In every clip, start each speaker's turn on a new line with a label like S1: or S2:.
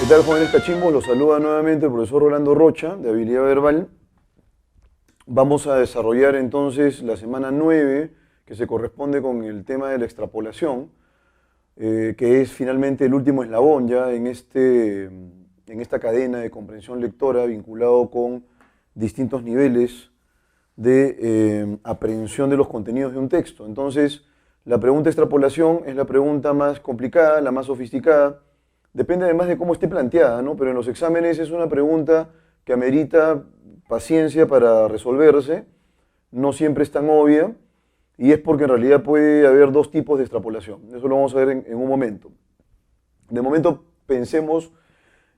S1: ¿Qué tal, jóvenes cachimbos? Los saluda nuevamente el profesor Rolando Rocha, de Habilidad Verbal. Vamos a desarrollar entonces la semana 9, que se corresponde con el tema de la extrapolación, que es finalmente el último eslabón ya en esta cadena de comprensión lectora vinculado con distintos niveles de aprehensión de los contenidos de un texto. Entonces, la pregunta extrapolación es la pregunta más complicada, la más sofisticada. Depende además de cómo esté planteada, ¿no? Pero en los exámenes es una pregunta que amerita paciencia para resolverse, no siempre es tan obvia, y es porque en realidad puede haber dos tipos de extrapolación. Eso lo vamos a ver en un momento. De momento pensemos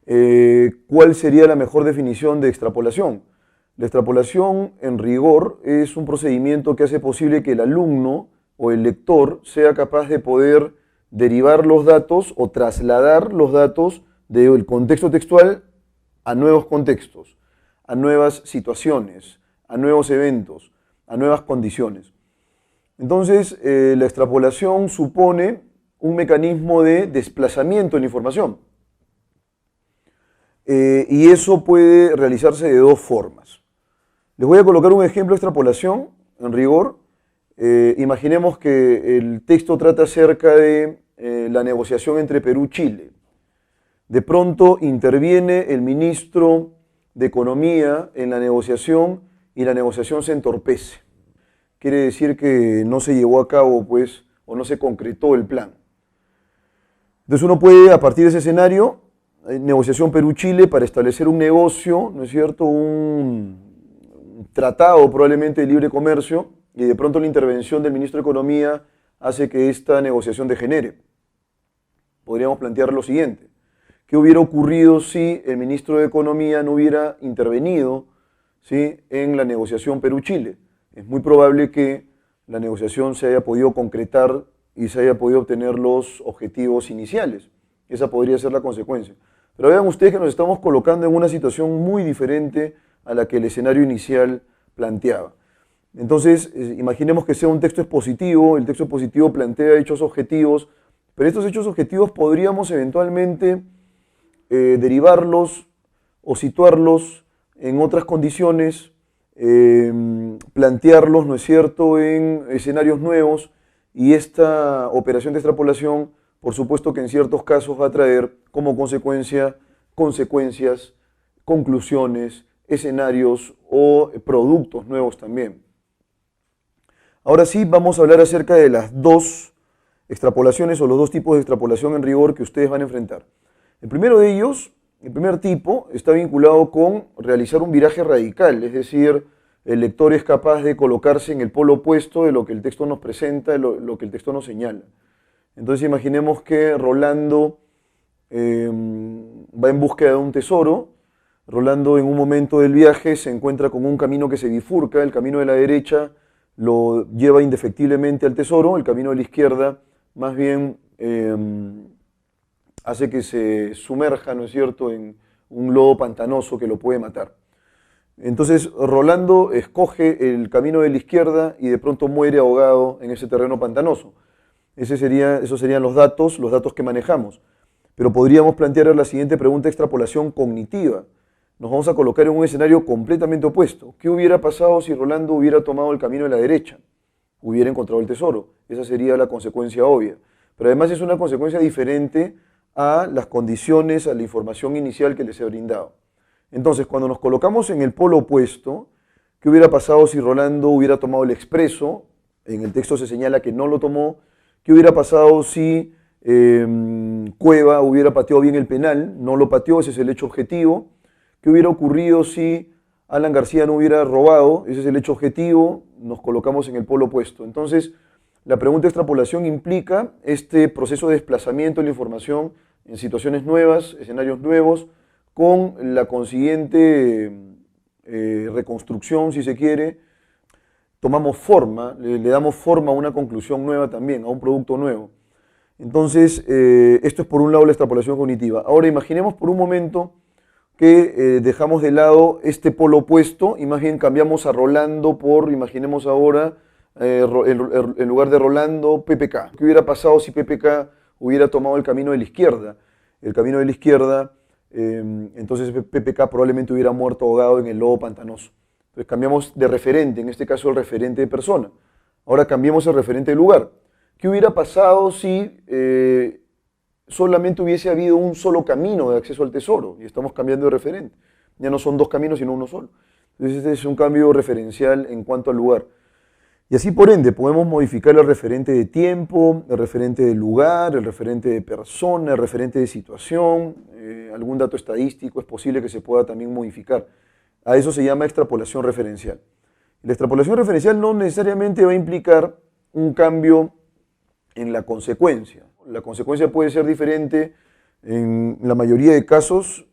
S1: cuál sería la mejor definición de extrapolación. La extrapolación, en rigor, es un procedimiento que hace posible que el alumno o el lector sea capaz de poder derivar los datos o trasladar los datos del contexto textual a nuevos contextos, a nuevas situaciones, a nuevos eventos, a nuevas condiciones. Entonces, la extrapolación supone un mecanismo de desplazamiento en la información. Y eso puede realizarse de dos formas. Les voy a colocar un ejemplo de extrapolación, en rigor. Imaginemos que el texto trata acerca de la negociación entre Perú y Chile. De pronto interviene el ministro de Economía en la negociación y la negociación se entorpece. Quiere decir que no se llevó a cabo, pues, o no se concretó el plan. Entonces uno puede, a partir de ese escenario, negociación Perú-Chile para establecer un negocio, ¿no es cierto?, un tratado probablemente de libre comercio, y de pronto la intervención del ministro de Economía hace que esta negociación degenere. Podríamos plantear lo siguiente: ¿qué hubiera ocurrido si el ministro de Economía no hubiera intervenido, ¿sí?, en la negociación Perú-Chile? Es muy probable que la negociación se haya podido concretar y se haya podido obtener los objetivos iniciales. Esa podría ser la consecuencia. Pero vean ustedes que nos estamos colocando en una situación muy diferente a la que el escenario inicial planteaba. Entonces, imaginemos que sea un texto expositivo, el texto expositivo plantea hechos objetivos, pero estos hechos objetivos podríamos eventualmente derivarlos o situarlos en otras condiciones, plantearlos, ¿no es cierto?, en escenarios nuevos, y esta operación de extrapolación, por supuesto que en ciertos casos va a traer como consecuencia consecuencias, conclusiones, escenarios o productos nuevos también. Ahora sí, vamos a hablar acerca de las dos extrapolaciones o los dos tipos de extrapolación en rigor que ustedes van a enfrentar. El primero de ellos, el primer tipo, está vinculado con realizar un viraje radical, es decir, el lector es capaz de colocarse en el polo opuesto de lo que el texto nos presenta, de lo que el texto nos señala. Entonces imaginemos que Rolando va en búsqueda de un tesoro. Rolando en un momento del viaje se encuentra con un camino que se bifurca, el camino de la derecha lo lleva indefectiblemente al tesoro, el camino de la izquierda más bien hace que se sumerja, ¿no es cierto?, en un lodo pantanoso que lo puede matar. Entonces Rolando escoge el camino de la izquierda y de pronto muere ahogado en ese terreno pantanoso. Esos serían los datos que manejamos. Pero podríamos plantear la siguiente pregunta de extrapolación cognitiva. Nos vamos a colocar en un escenario completamente opuesto. ¿Qué hubiera pasado si Rolando hubiera tomado el camino de la derecha? Hubiera encontrado el tesoro. Esa sería la consecuencia obvia. Pero además es una consecuencia diferente a las condiciones, a la información inicial que les he brindado. Entonces, cuando nos colocamos en el polo opuesto, ¿qué hubiera pasado si Rolando hubiera tomado el expreso? En el texto se señala que no lo tomó. ¿Qué hubiera pasado si Cueva hubiera pateado bien el penal? No lo pateó, ese es el hecho objetivo. ¿Qué hubiera ocurrido si Alan García no hubiera robado? Ese es el hecho objetivo, nos colocamos en el polo opuesto. Entonces, la pregunta de extrapolación implica este proceso de desplazamiento de la información en situaciones nuevas, escenarios nuevos, con la consiguiente reconstrucción, si se quiere. Tomamos forma, le damos forma a una conclusión nueva también, a un producto nuevo. Entonces, esto es por un lado la extrapolación cognitiva. Ahora imaginemos por un momento que dejamos de lado este polo opuesto y más bien cambiamos a Rolando por, imaginemos ahora, en lugar de Rolando, PPK. ¿Qué hubiera pasado si PPK hubiera tomado el camino de la izquierda? El camino de la izquierda entonces PPK probablemente hubiera muerto ahogado en el lobo pantanoso. Entonces cambiamos de referente, en este caso el referente de persona. Ahora cambiemos el referente de lugar. ¿Qué hubiera pasado si solamente hubiese habido un solo camino de acceso al tesoro? Y estamos cambiando de referente. Ya no son dos caminos, sino uno solo. Entonces este es un cambio referencial en cuanto al lugar. Y así por ende podemos modificar el referente de tiempo, el referente de lugar, el referente de persona, el referente de situación, algún dato estadístico es posible que se pueda también modificar. A eso se llama extrapolación referencial. La extrapolación referencial no necesariamente va a implicar un cambio en la consecuencia. La consecuencia puede ser diferente en la mayoría de casos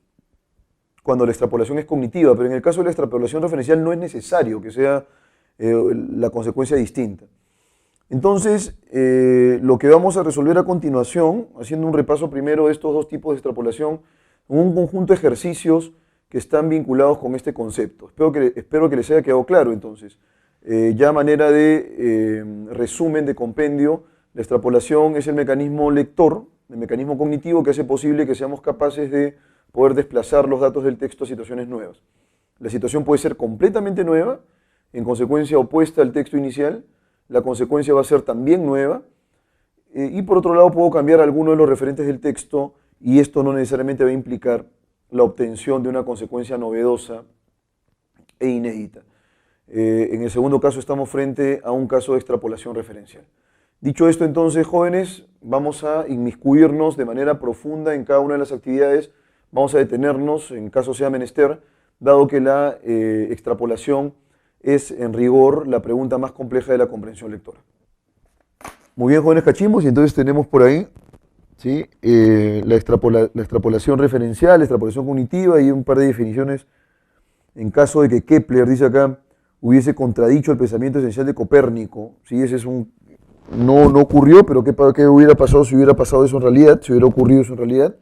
S1: cuando la extrapolación es cognitiva, pero en el caso de la extrapolación referencial no es necesario que sea la consecuencia distinta. Entonces, lo que vamos a resolver a continuación, haciendo un repaso primero de estos dos tipos de extrapolación, un conjunto de ejercicios que están vinculados con este concepto. Espero que les haya quedado claro entonces. Ya a manera de resumen, de compendio, la extrapolación es el mecanismo lector, el mecanismo cognitivo que hace posible que seamos capaces de poder desplazar los datos del texto a situaciones nuevas. La situación puede ser completamente nueva, en consecuencia opuesta al texto inicial, la consecuencia va a ser también nueva, y por otro lado puedo cambiar alguno de los referentes del texto y esto no necesariamente va a implicar la obtención de una consecuencia novedosa e inédita. En el segundo caso estamos frente a un caso de extrapolación referencial. Dicho esto entonces, jóvenes, vamos a inmiscuirnos de manera profunda en cada una de las actividades, vamos a detenernos en caso sea menester, dado que la extrapolación es en rigor la pregunta más compleja de la comprensión lectora. Muy bien, jóvenes cachimbos, y entonces tenemos por ahí, ¿sí? La extrapolación referencial, la extrapolación cognitiva y un par de definiciones en caso de que Kepler, dice acá, hubiese contradicho el pensamiento esencial de Copérnico. ¿Sí? Ese es un, no ocurrió, pero ¿qué hubiera pasado si hubiera pasado eso en realidad? Si hubiera ocurrido eso en realidad,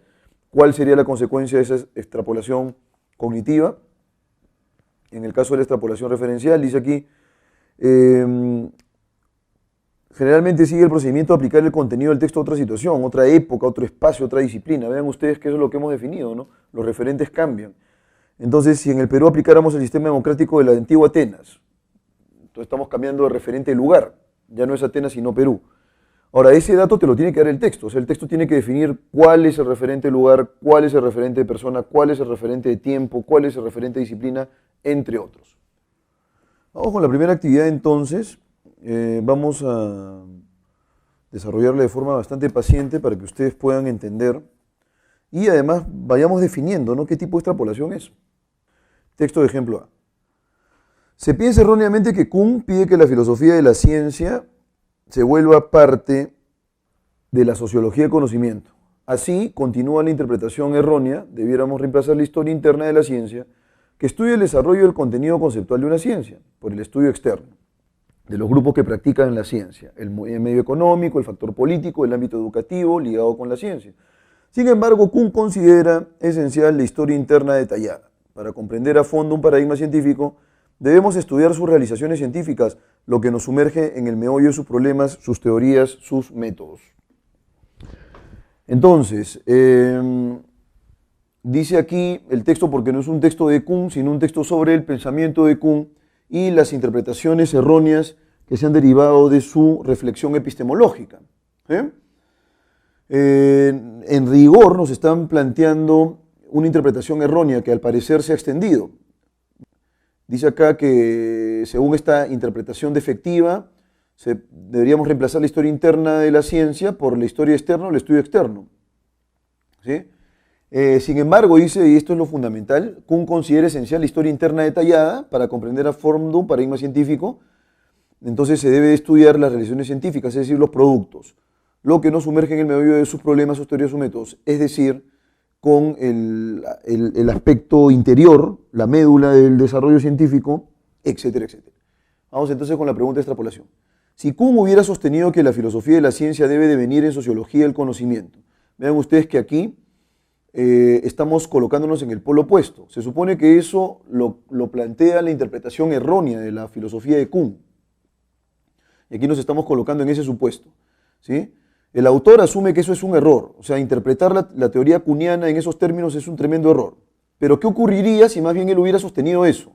S1: ¿cuál sería la consecuencia de esa extrapolación cognitiva? En el caso de la extrapolación referencial, dice aquí, generalmente sigue el procedimiento de aplicar el contenido del texto a otra situación, otra época, otro espacio, otra disciplina. Vean ustedes que eso es lo que hemos definido, ¿no? Los referentes cambian. Entonces, si en el Perú aplicáramos el sistema democrático de la antigua Atenas, entonces estamos cambiando de referente de lugar, ya no es Atenas sino Perú. Ahora, ese dato te lo tiene que dar el texto, o sea, el texto tiene que definir cuál es el referente de lugar, cuál es el referente de persona, cuál es el referente de tiempo, cuál es el referente de disciplina, entre otros. Vamos con la primera actividad entonces. Vamos a desarrollarla de forma bastante paciente para que ustedes puedan entender y además vayamos definiendo, ¿no?, qué tipo de extrapolación es. Texto de ejemplo A. Se piensa erróneamente que Kuhn pide que la filosofía de la ciencia se vuelva parte de la sociología del conocimiento. Así, continúa la interpretación errónea, debiéramos reemplazar la historia interna de la ciencia, que estudia el desarrollo del contenido conceptual de una ciencia, por el estudio externo, de los grupos que practican la ciencia, el medio económico, el factor político, el ámbito educativo ligado con la ciencia. Sin embargo, Kuhn considera esencial la historia interna detallada. Para comprender a fondo un paradigma científico, debemos estudiar sus realizaciones científicas, lo que nos sumerge en el meollo de sus problemas, sus teorías, sus métodos. Entonces, dice aquí el texto, porque no es un texto de Kuhn, sino un texto sobre el pensamiento de Kuhn y las interpretaciones erróneas que se han derivado de su reflexión epistemológica. ¿Sí? En rigor nos están planteando una interpretación errónea que al parecer se ha extendido. Dice acá que según esta interpretación defectiva, deberíamos reemplazar la historia interna de la ciencia por la historia externa o el estudio externo. ¿Sí? Sin embargo, dice, y esto es lo fundamental, Kuhn considera esencial la historia interna detallada para comprender a fondo un paradigma científico. Entonces se debe estudiar las relaciones científicas, es decir, los productos, lo que nos sumerge en el meollo de sus problemas, sus teorías, sus métodos, es decir, con el aspecto interior, la médula del desarrollo científico, etcétera, etcétera. Vamos entonces con la pregunta de extrapolación. Si Kuhn hubiera sostenido que la filosofía de la ciencia debe devenir en sociología del conocimiento, vean ustedes que aquí estamos colocándonos en el polo opuesto. Se supone que eso lo plantea la interpretación errónea de la filosofía de Kuhn. Y aquí nos estamos colocando en ese supuesto, ¿sí? El autor asume que eso es un error, o sea, interpretar la teoría kuhniana en esos términos es un tremendo error. Pero ¿qué ocurriría si más bien él hubiera sostenido eso?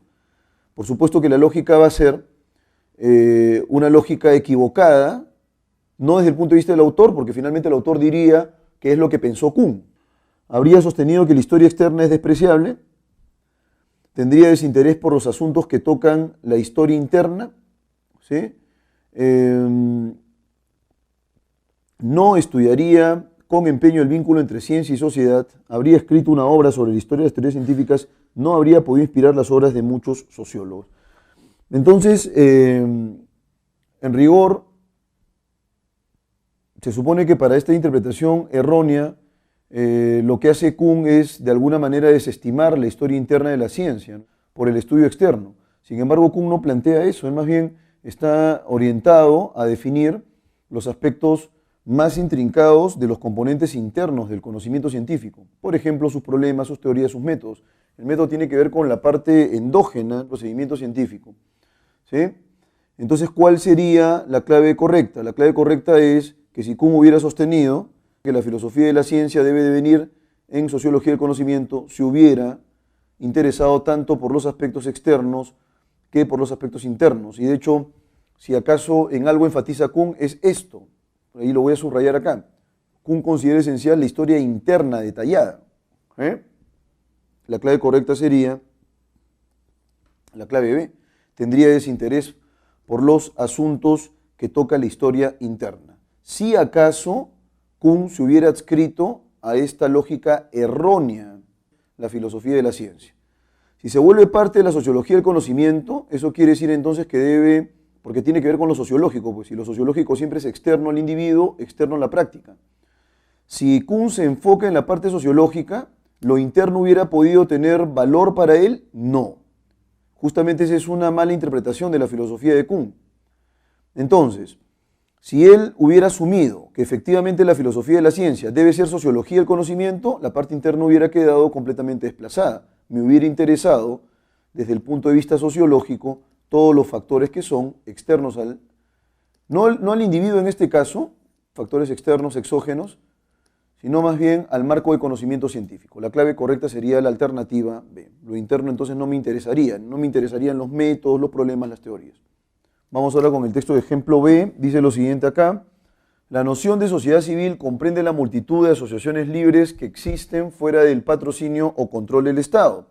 S1: Por supuesto que la lógica va a ser una lógica equivocada, no desde el punto de vista del autor, porque finalmente el autor diría que es lo que pensó Kuhn. Habría sostenido que la historia externa es despreciable, tendría desinterés por los asuntos que tocan la historia interna, ¿sí? No estudiaría con empeño el vínculo entre ciencia y sociedad, habría escrito una obra sobre la historia de las teorías científicas, no habría podido inspirar las obras de muchos sociólogos. Entonces, en rigor, se supone que para esta interpretación errónea, lo que hace Kuhn es de alguna manera desestimar la historia interna de la ciencia, ¿no?, por el estudio externo. Sin embargo, Kuhn no plantea eso, él más bien está orientado a definir los aspectos más intrincados de los componentes internos del conocimiento científico. Por ejemplo, sus problemas, sus teorías, sus métodos. El método tiene que ver con la parte endógena del procedimiento científico, ¿sí? Entonces, ¿cuál sería la clave correcta? La clave correcta es que si Kuhn hubiera sostenido que la filosofía de la ciencia debe de venir en sociología del conocimiento, se hubiera interesado tanto por los aspectos externos que por los aspectos internos. Y de hecho, si acaso en algo enfatiza Kuhn, es esto. Ahí lo voy a subrayar acá. Kuhn considera esencial la historia interna detallada. La clave correcta sería la clave B. Tendría desinterés por los asuntos que toca la historia interna. Si acaso Kuhn se hubiera adscrito a esta lógica errónea, la filosofía de la ciencia. Si se vuelve parte de la sociología del conocimiento, eso quiere decir entonces que debe, porque tiene que ver con lo sociológico, pues si lo sociológico siempre es externo al individuo, externo a la práctica. Si Kuhn se enfoca en la parte sociológica, ¿lo interno hubiera podido tener valor para él? No. Justamente esa es una mala interpretación de la filosofía de Kuhn. Entonces, si él hubiera asumido que efectivamente la filosofía de la ciencia debe ser sociología del conocimiento, la parte interna hubiera quedado completamente desplazada. Me hubiera interesado, desde el punto de vista sociológico, todos los factores que son externos al, no al individuo en este caso, factores externos, exógenos, sino más bien al marco de conocimiento científico. La clave correcta sería la alternativa B. Lo interno entonces no me interesarían los métodos, los problemas, las teorías. Vamos ahora con el texto de ejemplo B, dice lo siguiente acá. La noción de sociedad civil comprende la multitud de asociaciones libres que existen fuera del patrocinio o control del Estado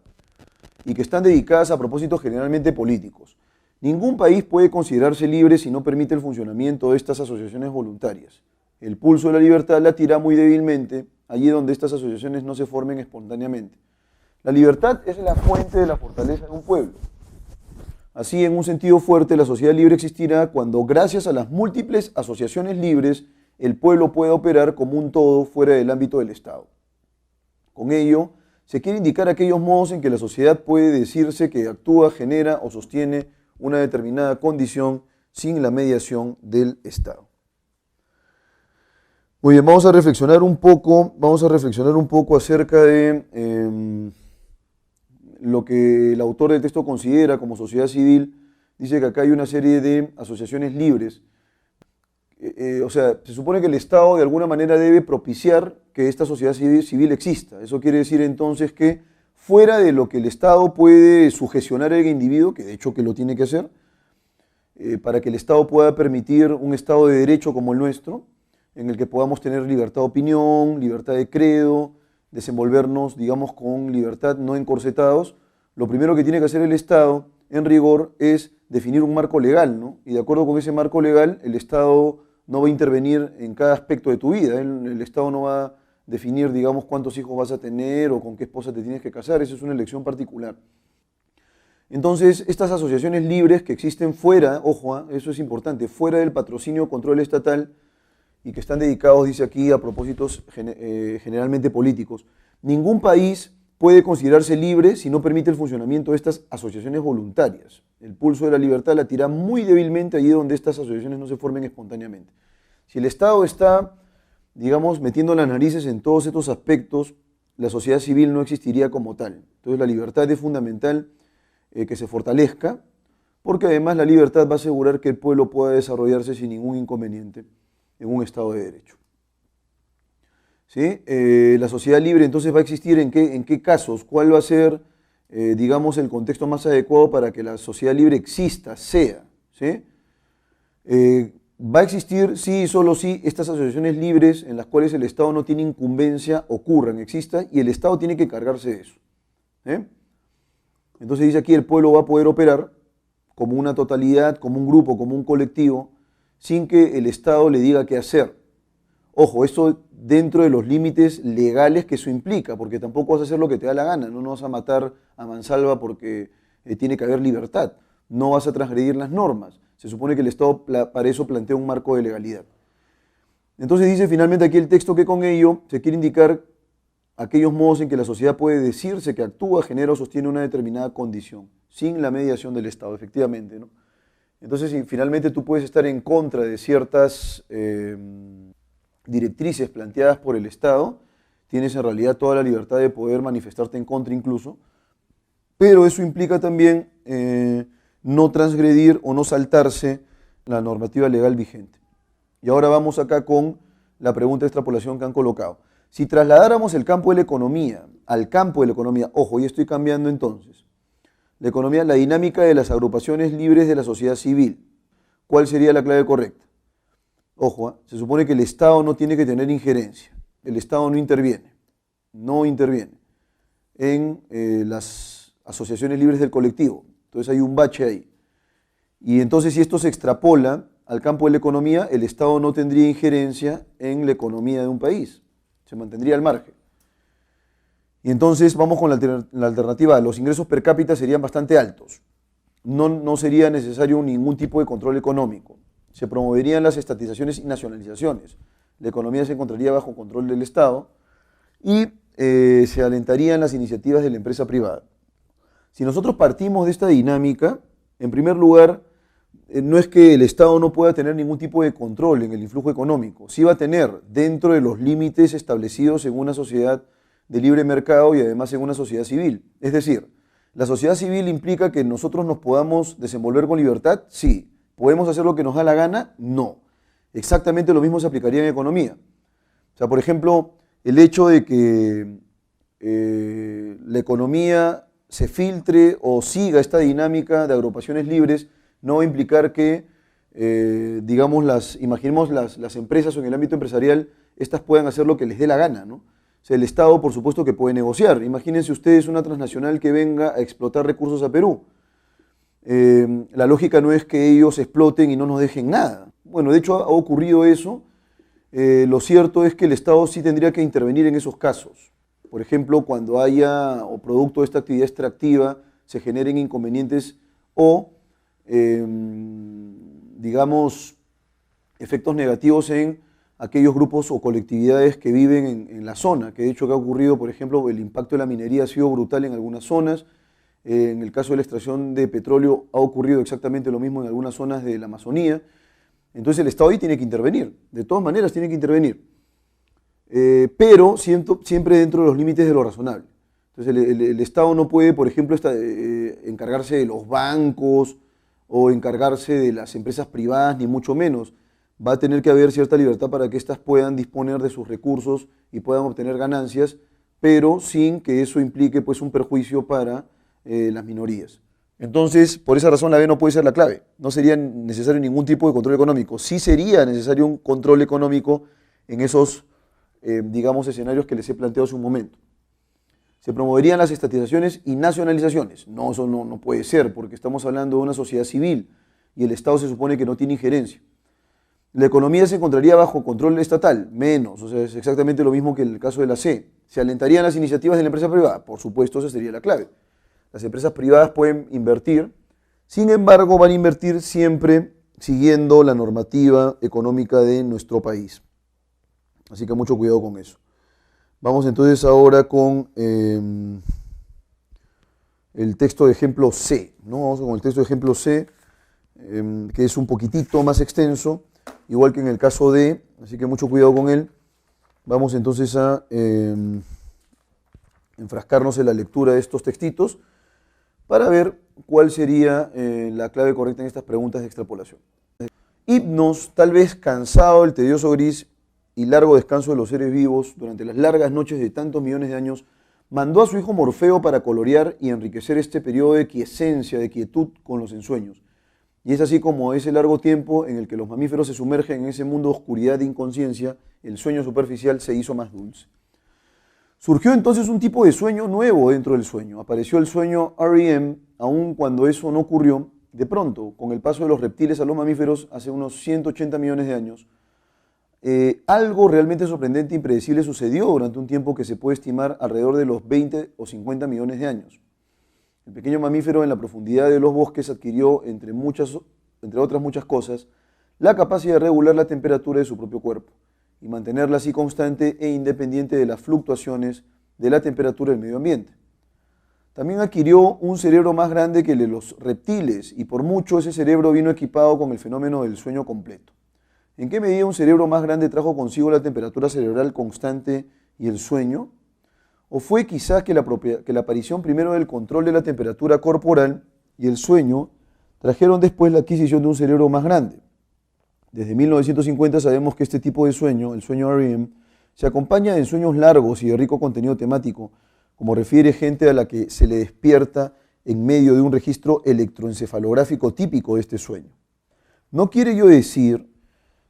S1: y que están dedicadas a propósitos generalmente políticos. Ningún país puede considerarse libre si no permite el funcionamiento de estas asociaciones voluntarias. El pulso de la libertad latirá muy débilmente allí donde estas asociaciones no se formen espontáneamente. La libertad es la fuente de la fortaleza de un pueblo. Así, en un sentido fuerte, la sociedad libre existirá cuando, gracias a las múltiples asociaciones libres, el pueblo pueda operar como un todo fuera del ámbito del Estado. Con ello, se quiere indicar aquellos modos en que la sociedad puede decirse que actúa, genera o sostiene una determinada condición sin la mediación del Estado. Muy bien, vamos a reflexionar un poco acerca de lo que el autor del texto considera como sociedad civil. Dice que acá hay una serie de asociaciones libres. O sea, se supone que el Estado de alguna manera debe propiciar que esta sociedad civil exista. Eso quiere decir entonces que fuera de lo que el Estado puede sugestionar al individuo, que de hecho que lo tiene que hacer, para que el Estado pueda permitir un Estado de derecho como el nuestro, en el que podamos tener libertad de opinión, libertad de credo, desenvolvernos, digamos, con libertad, no encorsetados, lo primero que tiene que hacer el Estado, en rigor, es definir un marco legal, ¿no? Y de acuerdo con ese marco legal, el Estado no va a intervenir en cada aspecto de tu vida. El Estado no va a definir, digamos, cuántos hijos vas a tener o con qué esposa te tienes que casar. Eso es una elección particular. Entonces, estas asociaciones libres que existen fuera, ojo, eso es importante, fuera del patrocinio o control estatal, y que están dedicados, dice aquí, a propósitos generalmente políticos. Ningún país puede considerarse libre si no permite el funcionamiento de estas asociaciones voluntarias. El pulso de la libertad latirá muy débilmente allí donde estas asociaciones no se formen espontáneamente. Si el Estado está, digamos, metiendo las narices en todos estos aspectos, la sociedad civil no existiría como tal. Entonces la libertad es fundamental que se fortalezca, porque además la libertad va a asegurar que el pueblo pueda desarrollarse sin ningún inconveniente en un Estado de Derecho. ¿sí? La sociedad libre entonces va a existir en qué casos, cuál va a ser, digamos, el contexto más adecuado para que la sociedad libre exista, sea, ¿sí? Va a existir, sí y solo sí, estas asociaciones libres en las cuales el Estado no tiene incumbencia, ocurran, existan, y el Estado tiene que encargarse de eso. Entonces dice aquí, el pueblo va a poder operar como una totalidad, como un grupo, como un colectivo, sin que el Estado le diga qué hacer. Ojo, esto dentro de los límites legales que eso implica, porque tampoco vas a hacer lo que te da la gana, no vas a matar a mansalva porque tiene que haber libertad, no vas a transgredir las normas. Se supone que el Estado para eso plantea un marco de legalidad. Entonces dice finalmente aquí el texto que con ello se quiere indicar aquellos modos en que la sociedad puede decirse que actúa, genera o sostiene una determinada condición, sin la mediación del Estado, efectivamente, ¿no? Entonces, si finalmente tú puedes estar en contra de ciertas directrices planteadas por el Estado, tienes en realidad toda la libertad de poder manifestarte en contra incluso, pero eso implica también no transgredir o no saltarse la normativa legal vigente. Y ahora vamos acá con la pregunta de extrapolación que han colocado. Si trasladáramos el campo de la economía al campo de la economía, ojo, y estoy cambiando entonces, la economía, la dinámica de las agrupaciones libres de la sociedad civil, ¿cuál sería la clave correcta? Ojo, se supone que el Estado no tiene que tener injerencia, el Estado no interviene en las asociaciones libres del colectivo, entonces hay un bache ahí. Y entonces si esto se extrapola al campo de la economía, el Estado no tendría injerencia en la economía de un país, se mantendría al margen. Y entonces vamos con la alternativa, los ingresos per cápita serían bastante altos, no sería necesario ningún tipo de control económico, se promoverían las estatizaciones y nacionalizaciones, la economía se encontraría bajo control del Estado y se alentarían las iniciativas de la empresa privada. Si nosotros partimos de esta dinámica, en primer lugar, no es que el Estado no pueda tener ningún tipo de control en el influjo económico, sí va a tener dentro de los límites establecidos en una sociedad de libre mercado y además en una sociedad civil. Es decir, la sociedad civil implica que nosotros nos podamos desenvolver con libertad, sí. ¿Podemos hacer lo que nos da la gana? No. Exactamente lo mismo se aplicaría en economía. O sea, por ejemplo, el hecho de que la economía se filtre o siga esta dinámica de agrupaciones libres no va a implicar que, digamos, imaginemos las empresas o en el ámbito empresarial, estas puedan hacer lo que les dé la gana, ¿no? O sea, el Estado, por supuesto, que puede negociar. Imagínense ustedes una transnacional que venga a explotar recursos a Perú. La lógica no es que ellos exploten y no nos dejen nada. Bueno, de hecho ha ocurrido eso. Lo cierto es que el Estado sí tendría que intervenir en esos casos. Por ejemplo, cuando haya o producto de esta actividad extractiva se generen inconvenientes o, digamos, efectos negativos en aquellos grupos o colectividades que viven en la zona, que de hecho que ha ocurrido, por ejemplo, el impacto de la minería ha sido brutal en algunas zonas, en el caso de la extracción de petróleo ha ocurrido exactamente lo mismo en algunas zonas de la Amazonía, entonces el Estado ahí tiene que intervenir, de todas maneras tiene que intervenir, pero siempre dentro de los límites de lo razonable. Entonces el Estado no puede, por ejemplo, encargarse de los bancos o encargarse de las empresas privadas, ni mucho menos. Va a tener que haber cierta libertad para que éstas puedan disponer de sus recursos y puedan obtener ganancias, pero sin que eso implique pues, un perjuicio para las minorías. Entonces, por esa razón la B no puede ser la clave. No sería necesario ningún tipo de control económico. Sí sería necesario un control económico en esos, digamos, escenarios que les he planteado hace un momento. Se promoverían las estatizaciones y nacionalizaciones. No, eso no puede ser, porque estamos hablando de una sociedad civil y el Estado se supone que no tiene injerencia. La economía se encontraría bajo control estatal, menos, o sea, es exactamente lo mismo que en el caso de la C. ¿Se alentarían las iniciativas de la empresa privada? Por supuesto, esa sería la clave. Las empresas privadas pueden invertir, sin embargo, van a invertir siempre siguiendo la normativa económica de nuestro país. Así que mucho cuidado con eso. Vamos entonces ahora con el texto de ejemplo C, ¿no? Vamos con el texto de ejemplo C, que es un poquitito más extenso, igual que en el caso D, así que mucho cuidado con él. Vamos entonces a enfrascarnos en la lectura de estos textitos para ver cuál sería la clave correcta en estas preguntas de extrapolación. Hipnos, tal vez cansado del tedioso gris, y largo descanso de los seres vivos durante las largas noches de tantos millones de años, mandó a su hijo Morfeo para colorear y enriquecer este periodo de quiescencia, de quietud con los ensueños. Y es así como ese largo tiempo en el que los mamíferos se sumergen en ese mundo de oscuridad e inconsciencia, el sueño superficial se hizo más dulce. Surgió entonces un tipo de sueño nuevo dentro del sueño. Apareció el sueño REM, aun cuando eso no ocurrió de pronto, con el paso de los reptiles a los mamíferos hace unos 180 millones de años. Algo realmente sorprendente e impredecible sucedió durante un tiempo que se puede estimar alrededor de los 20 o 50 millones de años. El pequeño mamífero en la profundidad de los bosques adquirió, entre otras muchas cosas, la capacidad de regular la temperatura de su propio cuerpo y mantenerla así constante e independiente de las fluctuaciones de la temperatura del medio ambiente. También adquirió un cerebro más grande que el de los reptiles y por mucho ese cerebro vino equipado con el fenómeno del sueño completo. ¿En qué medida un cerebro más grande trajo consigo la temperatura cerebral constante y el sueño? ¿O fue quizás que la aparición primero del control de la temperatura corporal y el sueño trajeron después la adquisición de un cerebro más grande? Desde 1950 sabemos que este tipo de sueño, el sueño REM, se acompaña de sueños largos y de rico contenido temático, como refiere gente a la que se le despierta en medio de un registro electroencefalográfico típico de este sueño. No quiere yo decir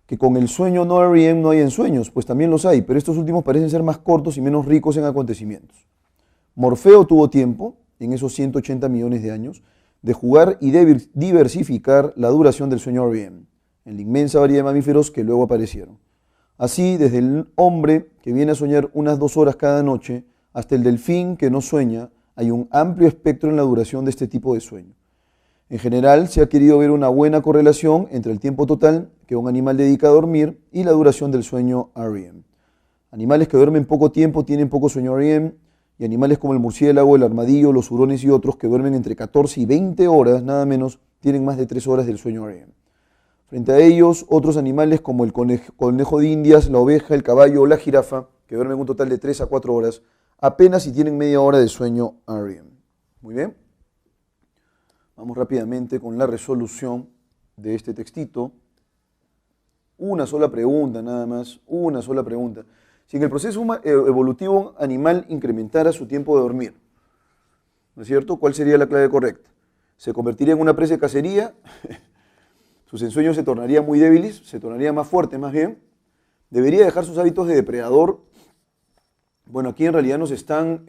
S1: que con el sueño no REM no hay ensueños, pues también los hay, pero estos últimos parecen ser más cortos y menos ricos en acontecimientos. Morfeo tuvo tiempo, en esos 180 millones de años, de jugar y de diversificar la duración del sueño REM, en la inmensa variedad de mamíferos que luego aparecieron. Así, desde el hombre, que viene a soñar unas 2 horas cada noche, hasta el delfín, que no sueña, hay un amplio espectro en la duración de este tipo de sueño. En general, se ha querido ver una buena correlación entre el tiempo total que un animal dedica a dormir y la duración del sueño REM. Animales que duermen poco tiempo tienen poco sueño REM, y animales como el murciélago, el armadillo, los hurones y otros que duermen entre 14 y 20 horas, nada menos, tienen más de 3 horas del sueño REM. Frente a ellos, otros animales como el conejo de Indias, la oveja, el caballo o la jirafa, que duermen un total de 3 a 4 horas, apenas si tienen media hora de sueño REM. Muy bien. Vamos rápidamente con la resolución de este textito. Una sola pregunta nada más, una sola pregunta. Si en el proceso evolutivo un animal incrementara su tiempo de dormir, ¿no es cierto? ¿Cuál sería la clave correcta? ¿Se convertiría en una presa de cacería? ¿Sus ensueños se tornarían muy débiles? ¿Se tornarían más fuertes más bien? ¿Debería dejar sus hábitos de depredador? Bueno, aquí en realidad nos están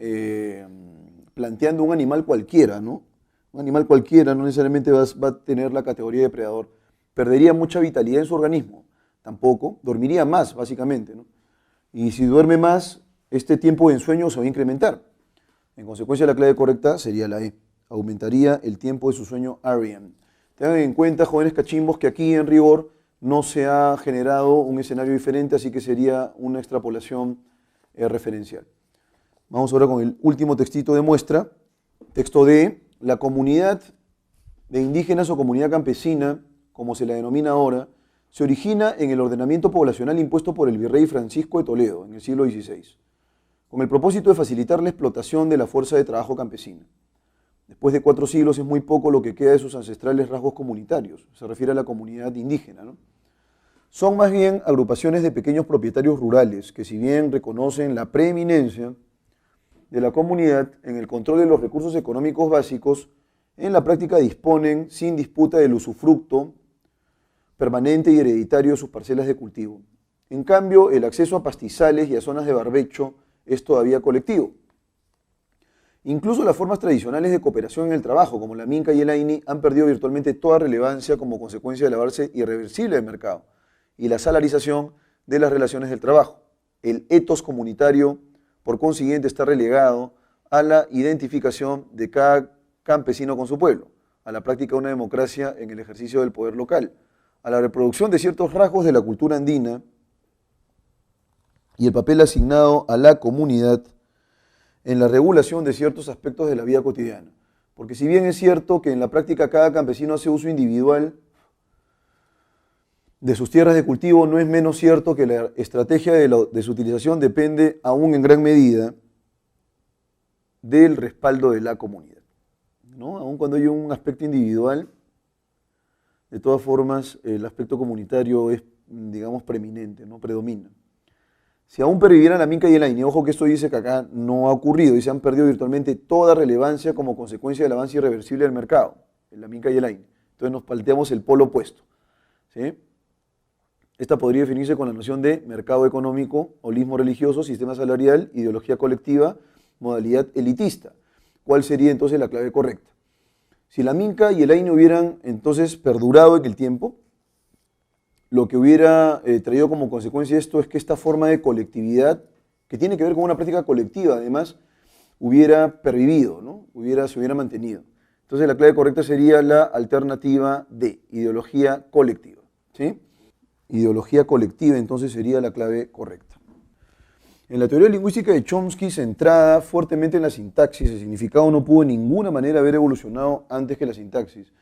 S1: planteando un animal cualquiera, ¿no? Un animal cualquiera no necesariamente va a tener la categoría de depredador. Perdería mucha vitalidad en su organismo. Tampoco. Dormiría más, básicamente, ¿no? Y si duerme más, este tiempo de ensueño se va a incrementar. En consecuencia, la clave correcta sería la E. Aumentaría el tiempo de su sueño REM. Tengan en cuenta, jóvenes cachimbos, que aquí en rigor no se ha generado un escenario diferente, así que sería una extrapolación referencial. Vamos ahora con el último textito de muestra. Texto D. La comunidad de indígenas o comunidad campesina, como se la denomina ahora, se origina en el ordenamiento poblacional impuesto por el virrey Francisco de Toledo en el siglo XVI, con el propósito de facilitar la explotación de la fuerza de trabajo campesina. Después de 4 siglos es muy poco lo que queda de sus ancestrales rasgos comunitarios, se refiere a la comunidad indígena, ¿no? Son más bien agrupaciones de pequeños propietarios rurales que, si bien reconocen la preeminencia de la comunidad en el control de los recursos económicos básicos, en la práctica disponen sin disputa del usufructo permanente y hereditario de sus parcelas de cultivo. En cambio, el acceso a pastizales y a zonas de barbecho es todavía colectivo. Incluso las formas tradicionales de cooperación en el trabajo, como la minca y el aini, han perdido virtualmente toda relevancia como consecuencia del avance irreversible del mercado y la salarización de las relaciones del trabajo. El etos comunitario, por consiguiente, está relegado a la identificación de cada campesino con su pueblo, a la práctica de una democracia en el ejercicio del poder local, a la reproducción de ciertos rasgos de la cultura andina y el papel asignado a la comunidad en la regulación de ciertos aspectos de la vida cotidiana. Porque si bien es cierto que en la práctica cada campesino hace uso individual de sus tierras de cultivo, no es menos cierto que la estrategia de su utilización depende aún en gran medida del respaldo de la comunidad, ¿no? Aun cuando hay un aspecto individual, de todas formas el aspecto comunitario es, digamos, preeminente, ¿no? Predomina. Si aún pervivieran la Minca y el AINE, ojo que esto dice que acá no ha ocurrido y se han perdido virtualmente toda relevancia como consecuencia del avance irreversible del mercado, en la Minca y el AINE. Entonces nos planteamos el polo opuesto, ¿sí? Esta podría definirse con la noción de mercado económico, holismo religioso, sistema salarial, ideología colectiva, modalidad elitista. ¿Cuál sería entonces la clave correcta? Si la Minca y el AINE hubieran entonces perdurado en el tiempo, lo que hubiera traído como consecuencia esto es que esta forma de colectividad, que tiene que ver con una práctica colectiva, además, hubiera pervivido, ¿no? Se hubiera mantenido. Entonces la clave correcta sería la alternativa D, ideología colectiva, ¿sí? Ideología colectiva entonces sería la clave correcta. En la teoría lingüística de Chomsky, centrada fuertemente en la sintaxis, el significado no pudo de ninguna manera haber evolucionado antes que la sintaxis,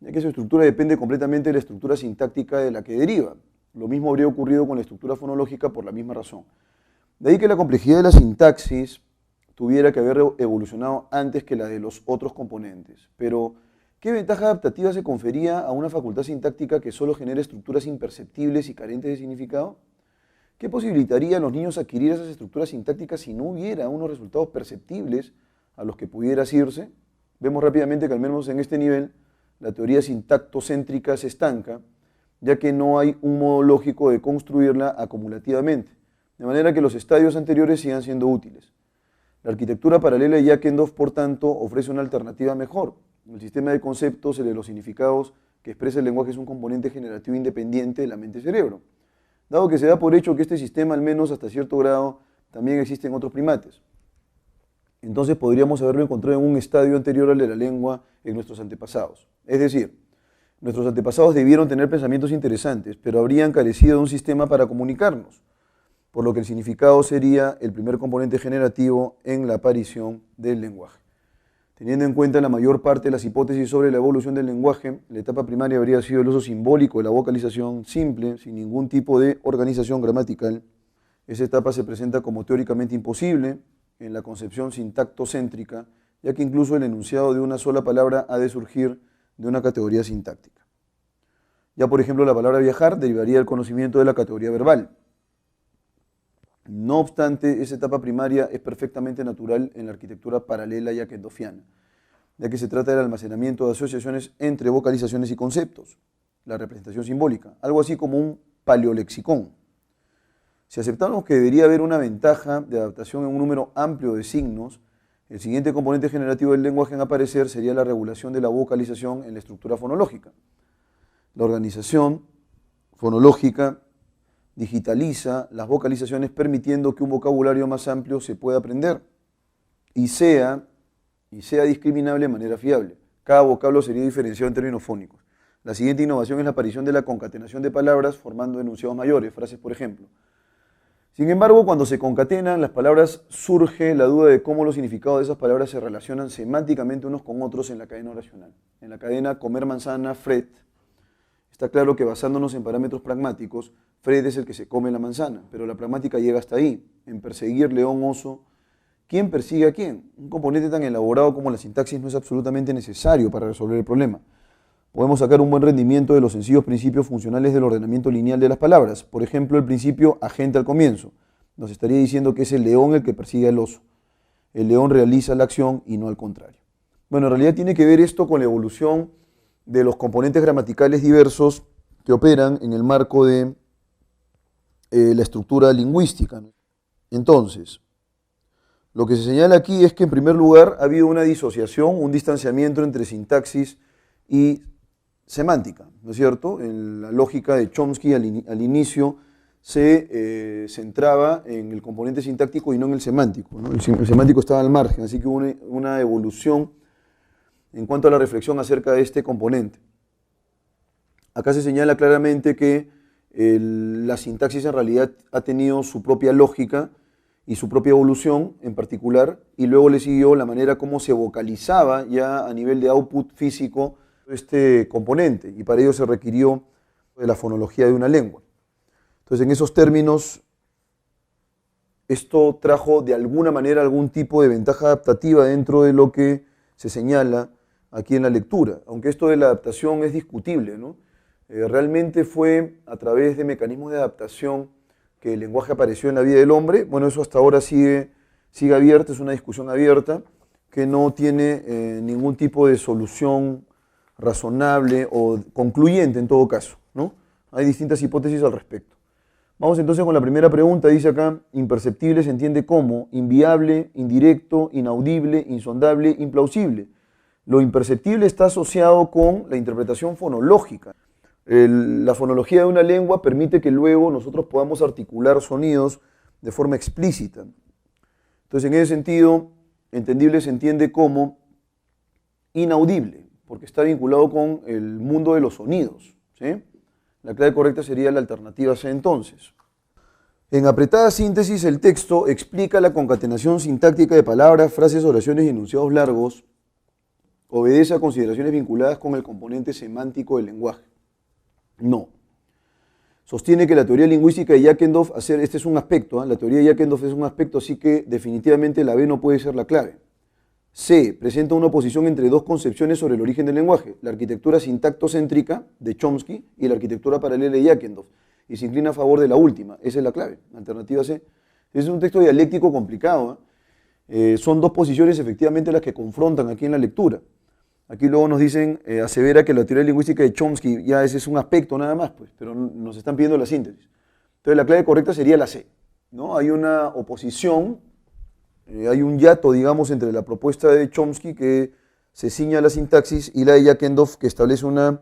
S1: ya que su estructura depende completamente de la estructura sintáctica de la que deriva. Lo mismo habría ocurrido con la estructura fonológica por la misma razón. De ahí que la complejidad de la sintaxis tuviera que haber evolucionado antes que la de los otros componentes. Pero, ¿qué ventaja adaptativa se confería a una facultad sintáctica que solo genera estructuras imperceptibles y carentes de significado? ¿Qué posibilitaría a los niños adquirir esas estructuras sintácticas si no hubiera unos resultados perceptibles a los que pudiera asirse? Vemos rápidamente que al menos en este nivel la teoría sintactocéntrica se estanca, ya que no hay un modo lógico de construirla acumulativamente, de manera que los estadios anteriores sigan siendo útiles. La arquitectura paralela de Jákendorf, por tanto, ofrece una alternativa mejor. El sistema de conceptos, el de los significados que expresa el lenguaje, es un componente generativo independiente de la mente-cerebro. Dado que se da por hecho que este sistema, al menos hasta cierto grado, también existe en otros primates. Entonces podríamos haberlo encontrado en un estadio anterior al de la lengua en nuestros antepasados. Es decir, nuestros antepasados debieron tener pensamientos interesantes, pero habrían carecido de un sistema para comunicarnos, por lo que el significado sería el primer componente generativo en la aparición del lenguaje. Teniendo en cuenta la mayor parte de las hipótesis sobre la evolución del lenguaje, la etapa primaria habría sido el uso simbólico de la vocalización simple, sin ningún tipo de organización gramatical. Esa etapa se presenta como teóricamente imposible en la concepción sintactocéntrica, ya que incluso el enunciado de una sola palabra ha de surgir de una categoría sintáctica. Ya por ejemplo, la palabra viajar derivaría del conocimiento de la categoría verbal. No obstante, esa etapa primaria es perfectamente natural en la arquitectura paralela jákendorfiana, ya que se trata del almacenamiento de asociaciones entre vocalizaciones y conceptos, la representación simbólica, algo así como un paleolexicón. Si aceptamos que debería haber una ventaja de adaptación en un número amplio de signos, el siguiente componente generativo del lenguaje en aparecer sería la regulación de la vocalización en la estructura fonológica. La organización fonológica digitaliza las vocalizaciones permitiendo que un vocabulario más amplio se pueda aprender y sea discriminable de manera fiable. Cada vocablo sería diferenciado en términos fónicos. La siguiente innovación es la aparición de la concatenación de palabras formando enunciados mayores, frases por ejemplo. Sin embargo, cuando se concatenan las palabras surge la duda de cómo los significados de esas palabras se relacionan semánticamente unos con otros en la cadena oracional. En la cadena comer manzana, Fred, está claro que basándonos en parámetros pragmáticos, Fred es el que se come la manzana, pero la pragmática llega hasta ahí, en perseguir león, oso. ¿Quién persigue a quién? Un componente tan elaborado como la sintaxis no es absolutamente necesario para resolver el problema. Podemos sacar un buen rendimiento de los sencillos principios funcionales del ordenamiento lineal de las palabras. Por ejemplo, el principio agente al comienzo. Nos estaría diciendo que es el león el que persigue al oso. El león realiza la acción y no al contrario. Bueno, en realidad tiene que ver esto con la evolución de los componentes gramaticales diversos que operan en el marco de la estructura lingüística. Entonces, lo que se señala aquí es que en primer lugar ha habido una disociación, un distanciamiento entre sintaxis y semántica, ¿no es cierto? En la lógica de Chomsky al inicio se centraba en el componente sintáctico y no en el semántico, ¿no? El semántico estaba al margen, así que hubo una evolución en cuanto a la reflexión acerca de este componente. Acá se señala claramente que la sintaxis en realidad ha tenido su propia lógica y su propia evolución en particular, y luego le siguió la manera como se vocalizaba ya a nivel de output físico este componente, y para ello se requirió de la fonología de una lengua. Entonces, en esos términos, esto trajo de alguna manera algún tipo de ventaja adaptativa dentro de lo que se señala aquí en la lectura, aunque esto de la adaptación es discutible, ¿no? Realmente fue a través de mecanismos de adaptación que el lenguaje apareció en la vida del hombre. Bueno, eso hasta ahora sigue abierto, es una discusión abierta que no tiene ningún tipo de solución razonable o concluyente en todo caso, ¿no? Hay distintas hipótesis al respecto. Vamos entonces con la primera pregunta, dice acá, imperceptible se entiende como inviable, indirecto, inaudible, insondable, implausible. Lo imperceptible está asociado con la interpretación fonológica. La fonología de una lengua permite que luego nosotros podamos articular sonidos de forma explícita. Entonces, en ese sentido, entendible se entiende como inaudible, porque está vinculado con el mundo de los sonidos, ¿sí? La clave correcta sería la alternativa C entonces. En apretada síntesis, el texto explica la concatenación sintáctica de palabras, frases, oraciones y enunciados largos. Obedece a consideraciones vinculadas con el componente semántico del lenguaje. No. Sostiene que la teoría lingüística de Jackendorf, este es un aspecto, la teoría de Jackendorf es un aspecto, así que definitivamente la B no puede ser la clave. C. Presenta una oposición entre dos concepciones sobre el origen del lenguaje, la arquitectura sintactocéntrica de Chomsky y la arquitectura paralela de Jackendorf, y se inclina a favor de la última. Esa es la clave, alternativa C. Es un texto dialéctico complicado, son dos posiciones efectivamente las que confrontan aquí en la lectura. Aquí luego nos dicen, asevera que la teoría lingüística de Chomsky, ya ese es un aspecto nada más, pues, pero nos están pidiendo la síntesis. Entonces la clave correcta sería la C, ¿no? Hay una oposición, hay un hiato, digamos, entre la propuesta de Chomsky que se ciña a la sintaxis y la de Jackendorf que establece una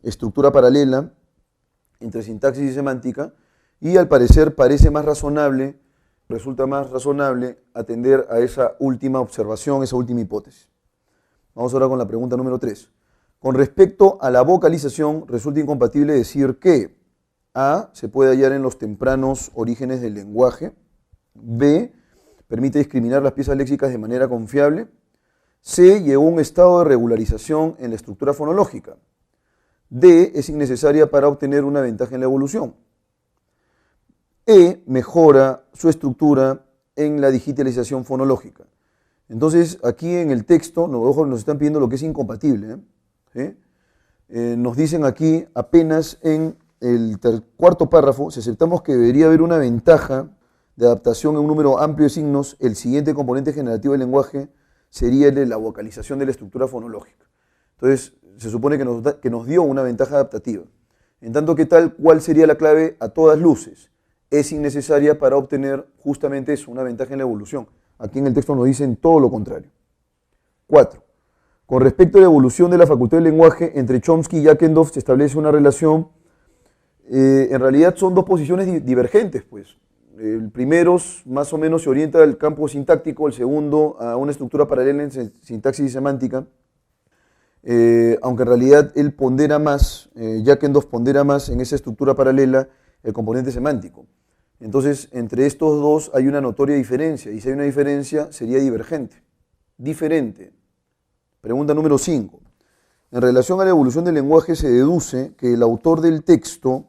S1: estructura paralela entre sintaxis y semántica, y al parecer resulta más razonable atender a esa última observación, esa última hipótesis. Vamos ahora con la pregunta número 3. Con respecto a la vocalización, resulta incompatible decir que A. Se puede hallar en los tempranos orígenes del lenguaje. B. Permite discriminar las piezas léxicas de manera confiable. C. Llegó a un estado de regularización en la estructura fonológica. D. Es innecesaria para obtener una ventaja en la evolución. E. Mejora su estructura en la digitalización fonológica. Entonces, aquí en el texto, nos están pidiendo lo que es incompatible, ¿sí? Nos dicen aquí, apenas en el cuarto párrafo, si aceptamos que debería haber una ventaja de adaptación en un número amplio de signos, el siguiente componente generativo del lenguaje sería el de la vocalización de la estructura fonológica. Entonces, se supone que nos dio una ventaja adaptativa. En tanto que tal, ¿cuál sería la clave? A todas luces. Es innecesaria para obtener justamente eso, una ventaja en la evolución. Aquí en el texto nos dicen todo lo contrario. 4. Con respecto a la evolución de la facultad del lenguaje, entre Chomsky y Jackendorf se establece una relación. En realidad son dos posiciones divergentes, pues. El primero más o menos se orienta al campo sintáctico, el segundo a una estructura paralela en sintaxis y semántica. Aunque en realidad él pondera más, Jackendorf pondera más en esa estructura paralela el componente semántico. Entonces, entre estos dos hay una notoria diferencia, y si hay una diferencia, sería divergente. Diferente. Pregunta número 5. En relación a la evolución del lenguaje, se deduce que el autor del texto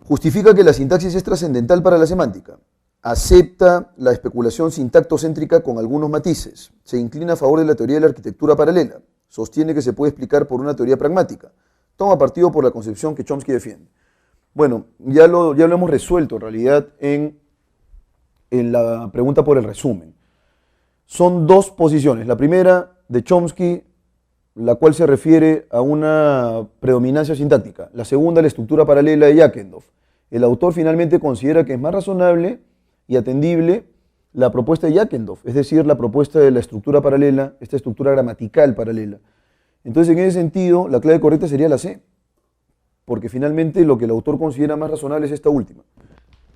S1: justifica que la sintaxis es trascendental para la semántica. Acepta la especulación sintactocéntrica con algunos matices. Se inclina a favor de la teoría de la arquitectura paralela. Sostiene que se puede explicar por una teoría pragmática. Toma partido por la concepción que Chomsky defiende. Bueno, ya lo hemos resuelto en realidad en la pregunta por el resumen. Son dos posiciones. La primera de Chomsky, la cual se refiere a una predominancia sintáctica. La segunda, la estructura paralela de Jackendorf. El autor finalmente considera que es más razonable y atendible la propuesta de Jackendorf, es decir, la propuesta de la estructura paralela, esta estructura gramatical paralela. Entonces, en ese sentido, la clave correcta sería la C, porque finalmente lo que el autor considera más razonable es esta última.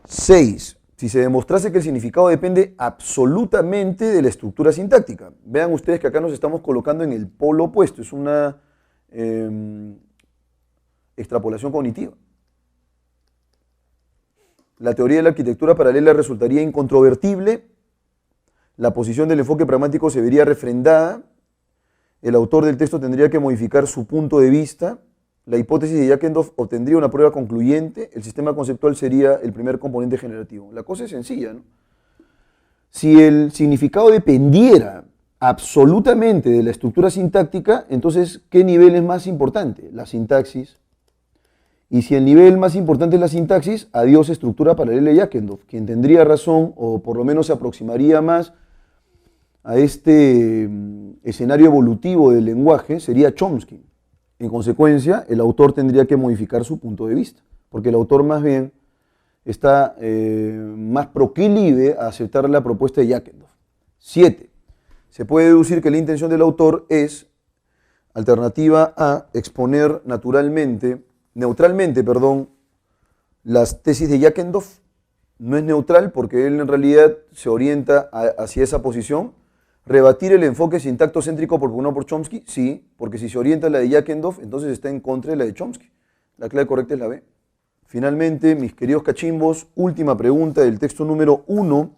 S1: 6. Si se demostrase que el significado depende absolutamente de la estructura sintáctica. Vean ustedes que acá nos estamos colocando en el polo opuesto, es una extrapolación cognitiva. La teoría de la arquitectura paralela resultaría incontrovertible, la posición del enfoque pragmático se vería refrendada, el autor del texto tendría que modificar su punto de vista, la hipótesis de Jackendorf obtendría una prueba concluyente, el sistema conceptual sería el primer componente generativo. La cosa es sencilla, ¿no? Si el significado dependiera absolutamente de la estructura sintáctica, entonces, ¿qué nivel es más importante? La sintaxis. Y si el nivel más importante es la sintaxis, adiós estructura paralela de Yakendorf. Quien tendría razón, o por lo menos se aproximaría más a este escenario evolutivo del lenguaje, sería Chomsky. En consecuencia, el autor tendría que modificar su punto de vista, porque el autor más bien está más proclive a aceptar la propuesta de Yakendorf. 7. Se puede deducir que la intención del autor es, alternativa A, exponer neutralmente, las tesis de Yakendorf. No es neutral porque él en realidad se orienta hacia esa posición. ¿Rebatir el enfoque sintactocéntrico propugnado por Chomsky? Sí, porque si se orienta a la de Yakendorf, entonces está en contra de la de Chomsky. La clave correcta es la B. Finalmente, mis queridos cachimbos, última pregunta del texto número 1.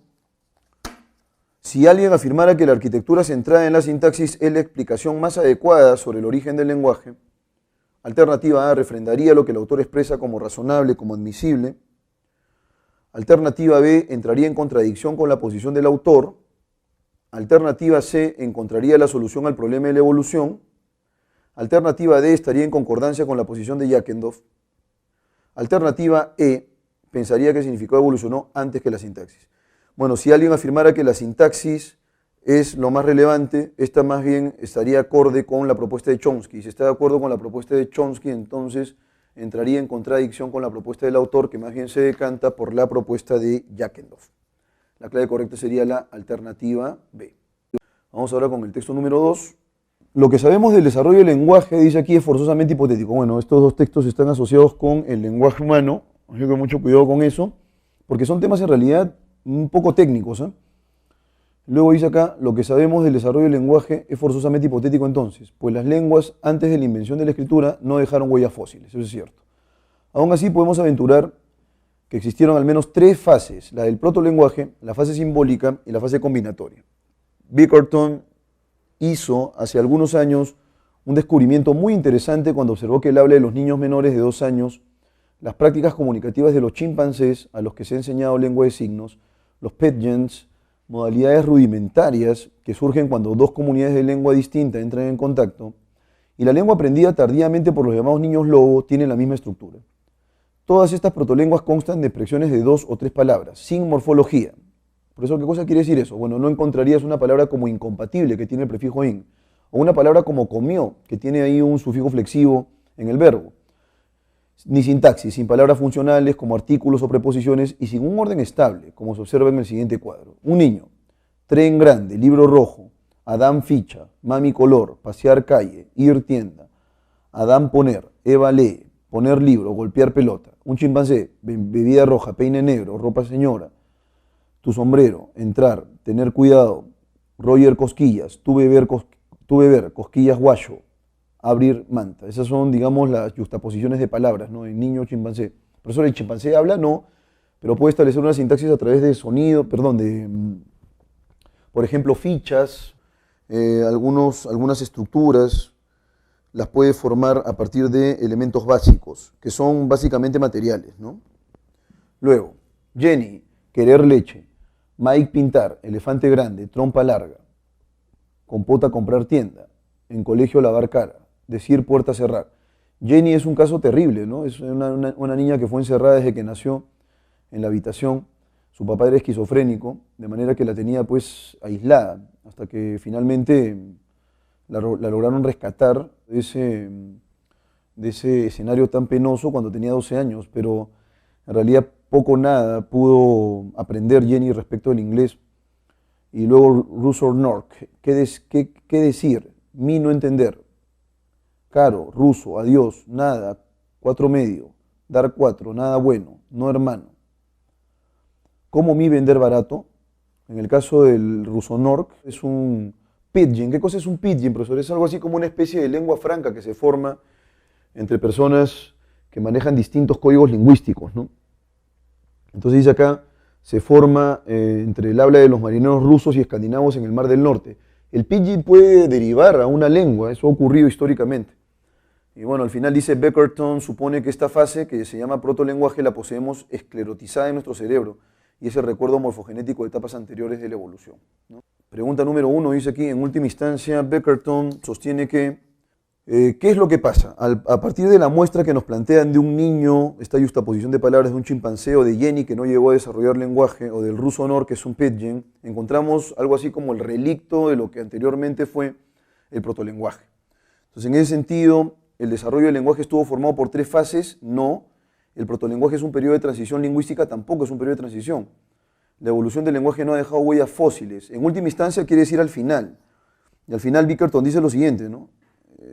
S1: Si alguien afirmara que la arquitectura centrada en la sintaxis es la explicación más adecuada sobre el origen del lenguaje, alternativa A, refrendaría lo que el autor expresa como razonable, como admisible. Alternativa B, entraría en contradicción con la posición del autor. Alternativa C, encontraría la solución al problema de la evolución. Alternativa D, estaría en concordancia con la posición de Yakendorf. Alternativa E, pensaría que el significado evolucionó antes que la sintaxis. Bueno, si alguien afirmara que la sintaxis es lo más relevante, esta más bien estaría acorde con la propuesta de Chomsky. Si está de acuerdo con la propuesta de Chomsky, entonces entraría en contradicción con la propuesta del autor, que más bien se decanta por la propuesta de Yakendorf. La clave correcta sería la alternativa B. Vamos ahora con el texto número 2. Lo que sabemos del desarrollo del lenguaje, dice aquí, es forzosamente hipotético. Bueno, estos dos textos están asociados con el lenguaje humano, así que mucho cuidado con eso, porque son temas en realidad un poco técnicos, ¿eh? Luego dice acá, lo que sabemos del desarrollo del lenguaje es forzosamente hipotético entonces, pues las lenguas antes de la invención de la escritura no dejaron huellas fósiles, eso es cierto. Aún así podemos aventurar que existieron al menos 3 fases, la del protolenguaje, la fase simbólica y la fase combinatoria. Bickerton hizo hace algunos años un descubrimiento muy interesante cuando observó que él habla de los niños menores de 2 años, las prácticas comunicativas de los chimpancés a los que se ha enseñado lengua de signos, los pidgins, modalidades rudimentarias que surgen cuando 2 comunidades de lengua distinta entran en contacto, y la lengua aprendida tardíamente por los llamados niños lobo tiene la misma estructura. Todas estas protolenguas constan de expresiones de 2 o 3 palabras, sin morfología. Por eso, ¿qué cosa quiere decir eso? Bueno, no encontrarías una palabra como incompatible, que tiene el prefijo in, o una palabra como comió, que tiene ahí un sufijo flexivo en el verbo. Ni sintaxis, sin palabras funcionales como artículos o preposiciones y sin un orden estable, como se observa en el siguiente cuadro. Un niño, tren grande, libro rojo, Adán ficha, mami color, pasear calle, ir tienda, Adán poner, Eva lee, poner libro, golpear pelota. Un chimpancé, bebida roja, peine negro, ropa señora, tu sombrero, entrar, tener cuidado, Roger cosquillas, tu beber, cosquillas guacho, abrir manta. Esas son, digamos, las justaposiciones de palabras, ¿no? En niño, chimpancé. Por eso el chimpancé habla, no, pero puede establecer una sintaxis a través de sonido, por ejemplo, fichas, algunas estructuras, las puede formar a partir de elementos básicos, que son básicamente materiales, ¿no? Luego, Jenny, querer leche, Mike pintar, elefante grande, trompa larga, compota comprar tienda, en colegio lavar cara, decir puerta cerrar. Jenny es un caso terrible, ¿no? Es una niña que fue encerrada desde que nació en la habitación. Su papá era esquizofrénico, de manera que la tenía pues aislada, hasta que finalmente la lograron rescatar de ese escenario tan penoso cuando tenía 12 años, pero en realidad poco o nada pudo aprender Jenny respecto del inglés. Y luego Russell North, ¿qué decir? Mi no entender. Caro, ruso, adiós, nada, 4 medio, dar 4, nada bueno, no hermano. ¿Cómo mi vender barato? En el caso del ruso North es un pidgin. ¿Qué cosa es un pidgin, profesor? Es algo así como una especie de lengua franca que se forma entre personas que manejan distintos códigos lingüísticos, ¿no? Entonces dice acá, se forma entre el habla de los marineros rusos y escandinavos en el Mar del Norte. El pidgin puede derivar a una lengua, eso ha ocurrido históricamente. Y bueno, al final dice Bickerton, supone que esta fase, que se llama protolenguaje, la poseemos esclerotizada en nuestro cerebro, y es el recuerdo morfogenético de etapas anteriores de la evolución, ¿no? Pregunta número 1, dice aquí, en última instancia, Bickerton sostiene que ¿Qué es lo que pasa? A partir de la muestra que nos plantean de un niño, esta yuxtaposición de palabras de un chimpancé o de Jenny que no llegó a desarrollar lenguaje, o del ruso honor que es un pidgin, encontramos algo así como el relicto de lo que anteriormente fue el protolenguaje. Entonces, en ese sentido, ¿el desarrollo del lenguaje estuvo formado por 3 fases? No. ¿El protolenguaje es un periodo de transición lingüística? Tampoco es un periodo de transición. La evolución del lenguaje no ha dejado huellas fósiles. En última instancia quiere decir al final. Y al final Bickerton dice lo siguiente, ¿no?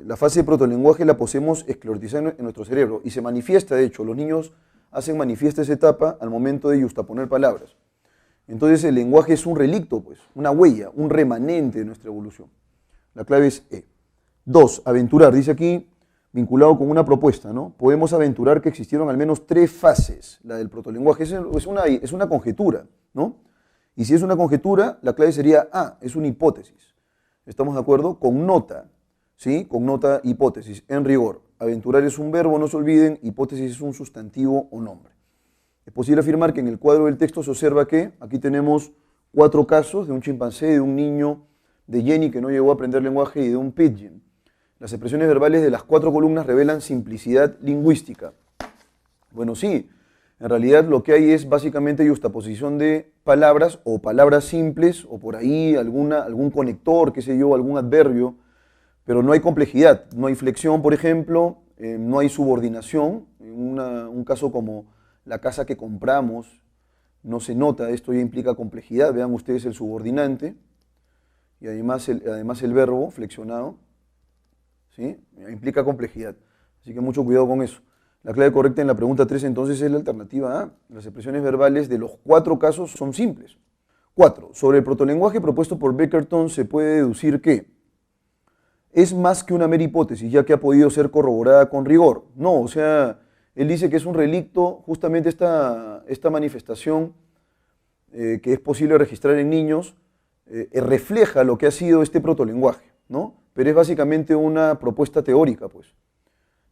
S1: La fase de protolenguaje la poseemos esclerotizada en nuestro cerebro y se manifiesta, de hecho, los niños hacen manifiesta esa etapa al momento de yuxtaponer palabras. Entonces el lenguaje es un relicto, pues, una huella, un remanente de nuestra evolución. La clave es E. 2. Aventurar, dice aquí, vinculado con una propuesta, ¿no? Podemos aventurar que existieron al menos 3 fases, la del protolenguaje. Es una conjetura, ¿no? Y si es una conjetura, la clave sería A, es una hipótesis. ¿Estamos de acuerdo? Connota, ¿sí? Connota hipótesis, en rigor. Aventurar es un verbo, no se olviden, hipótesis es un sustantivo o nombre. Es posible afirmar que en el cuadro del texto se observa que aquí tenemos 4 casos de un chimpancé, de un niño, de Jenny que no llegó a aprender lenguaje y de un pidgin. Las expresiones verbales de las 4 columnas revelan simplicidad lingüística. Bueno, sí, en realidad lo que hay es básicamente yuxtaposición de palabras o palabras simples o por ahí algún conector, qué sé yo, algún adverbio, pero no hay complejidad, no hay flexión, por ejemplo, no hay subordinación. En un caso como la casa que compramos, no se nota, esto ya implica complejidad. Vean ustedes el subordinante y además el verbo flexionado, ¿sí? Implica complejidad, así que mucho cuidado con eso. La clave correcta en la pregunta 3 entonces es la alternativa A. Las expresiones verbales de los 4 casos son simples. 4. Sobre el protolenguaje propuesto por Bickerton se puede deducir que es más que una mera hipótesis, ya que ha podido ser corroborada con rigor. No, o sea, él dice que es un relicto, justamente esta manifestación que es posible registrar en niños, refleja lo que ha sido este protolenguaje, ¿no? Pero es básicamente una propuesta teórica, pues,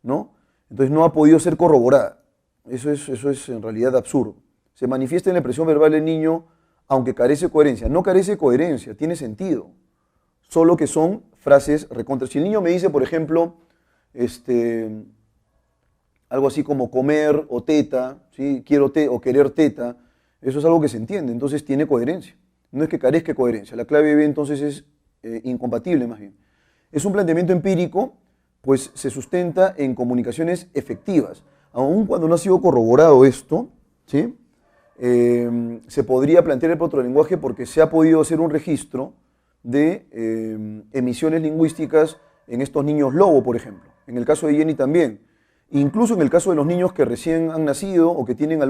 S1: ¿no? Entonces no ha podido ser corroborada. Eso es en realidad absurdo. Se manifiesta en la expresión verbal del niño, aunque carece de coherencia. No carece de coherencia, tiene sentido. Solo que son frases recontra. Si el niño me dice, por ejemplo, algo así como comer o teta, ¿sí? Quiero o querer teta, eso es algo que se entiende, entonces tiene coherencia. No es que carezca de coherencia, la clave B entonces es incompatible más bien. Es un planteamiento empírico, pues se sustenta en comunicaciones efectivas. Aun cuando no ha sido corroborado esto, ¿sí? Se podría plantear el protolenguaje porque se ha podido hacer un registro de emisiones lingüísticas en estos niños lobo, por ejemplo. En el caso de Jenny también. Incluso en el caso de los niños que recién han nacido o que tienen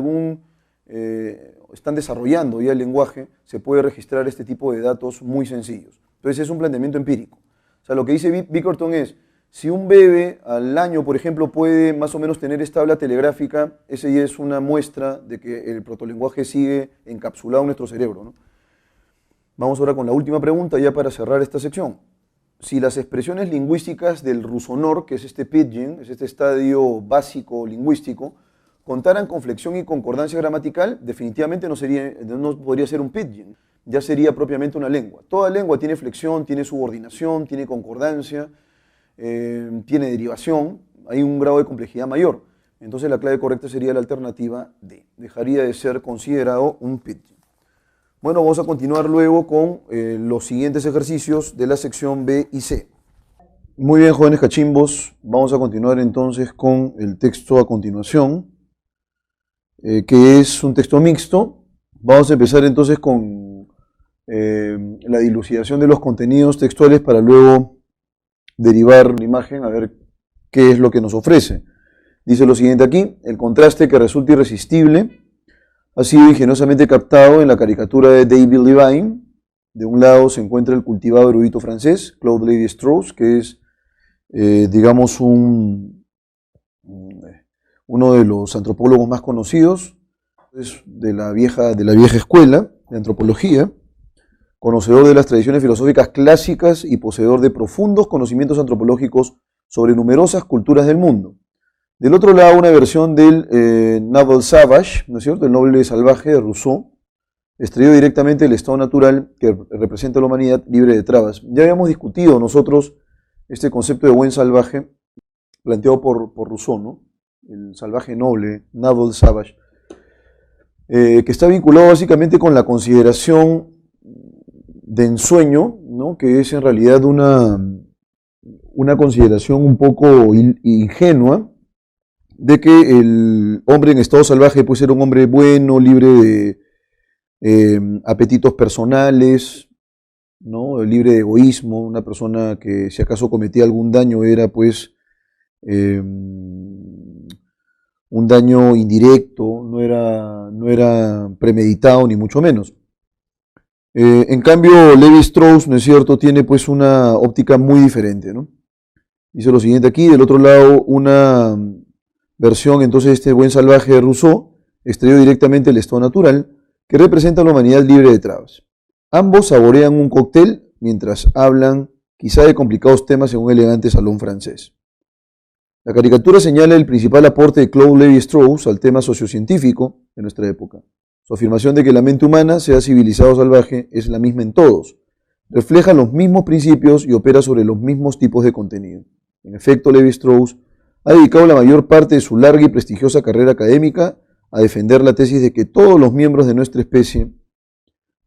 S1: están desarrollando ya el lenguaje, se puede registrar este tipo de datos muy sencillos. Entonces es un planteamiento empírico. O sea, lo que dice Bickerton es, si un bebé al año, por ejemplo, puede más o menos tener esta habla telegráfica, esa ya es una muestra de que el protolenguaje sigue encapsulado en nuestro cerebro, ¿no? Vamos ahora con la última pregunta ya para cerrar esta sección. Si las expresiones lingüísticas del rusonor, que es este pidgin, es este estadio básico lingüístico, contaran con flexión y concordancia gramatical, definitivamente no podría ser un pidgin, ya sería propiamente una lengua. Toda lengua tiene flexión, tiene subordinación, tiene concordancia, tiene derivación, hay un grado de complejidad mayor. Entonces la clave correcta sería la alternativa D. Dejaría de ser considerado un pidgin. Bueno, vamos a continuar luego con los siguientes ejercicios de la sección B y C. Muy bien, jóvenes cachimbos, vamos a continuar entonces con el texto a continuación, que es un texto mixto. Vamos a empezar entonces con la dilucidación de los contenidos textuales para luego derivar la imagen a ver qué es lo que nos ofrece. Dice lo siguiente aquí: el contraste que resulta irresistible ha sido ingeniosamente captado en la caricatura de David Levine. De un lado se encuentra el cultivado erudito francés, Claude Lévi-Strauss, que es, digamos, uno de los antropólogos más conocidos, es de la vieja escuela de antropología, conocedor de las tradiciones filosóficas clásicas y poseedor de profundos conocimientos antropológicos sobre numerosas culturas del mundo. Del otro lado, una versión del Noble Savage, ¿no es cierto?, el noble salvaje de Rousseau, extraído directamente del estado natural que representa a la humanidad libre de trabas. Ya habíamos discutido nosotros este concepto de buen salvaje planteado por Rousseau, ¿no? El salvaje noble, Noble Savage, que está vinculado básicamente con la consideración de ensueño, ¿no? Que es en realidad una consideración un poco ingenua de que el hombre en estado salvaje puede ser un hombre bueno, libre de apetitos personales, ¿no? Libre de egoísmo, una persona que si acaso cometía algún daño era pues un daño indirecto, no era premeditado ni mucho menos. En cambio, Levi Strauss, ¿no es cierto?, tiene pues una óptica muy diferente, ¿no? Dice lo siguiente aquí, del otro lado una versión entonces de este buen salvaje de Rousseau, extraído directamente del estado natural, que representa a la humanidad libre de trabas. Ambos saborean un cóctel mientras hablan quizá de complicados temas en un elegante salón francés. La caricatura señala el principal aporte de Claude Lévi-Strauss al tema sociocientífico de nuestra época. Su afirmación de que la mente humana, sea civilizada o salvaje, es la misma en todos. Refleja los mismos principios y opera sobre los mismos tipos de contenido. En efecto, Lévi-Strauss ha dedicado la mayor parte de su larga y prestigiosa carrera académica a defender la tesis de que todos los miembros de nuestra especie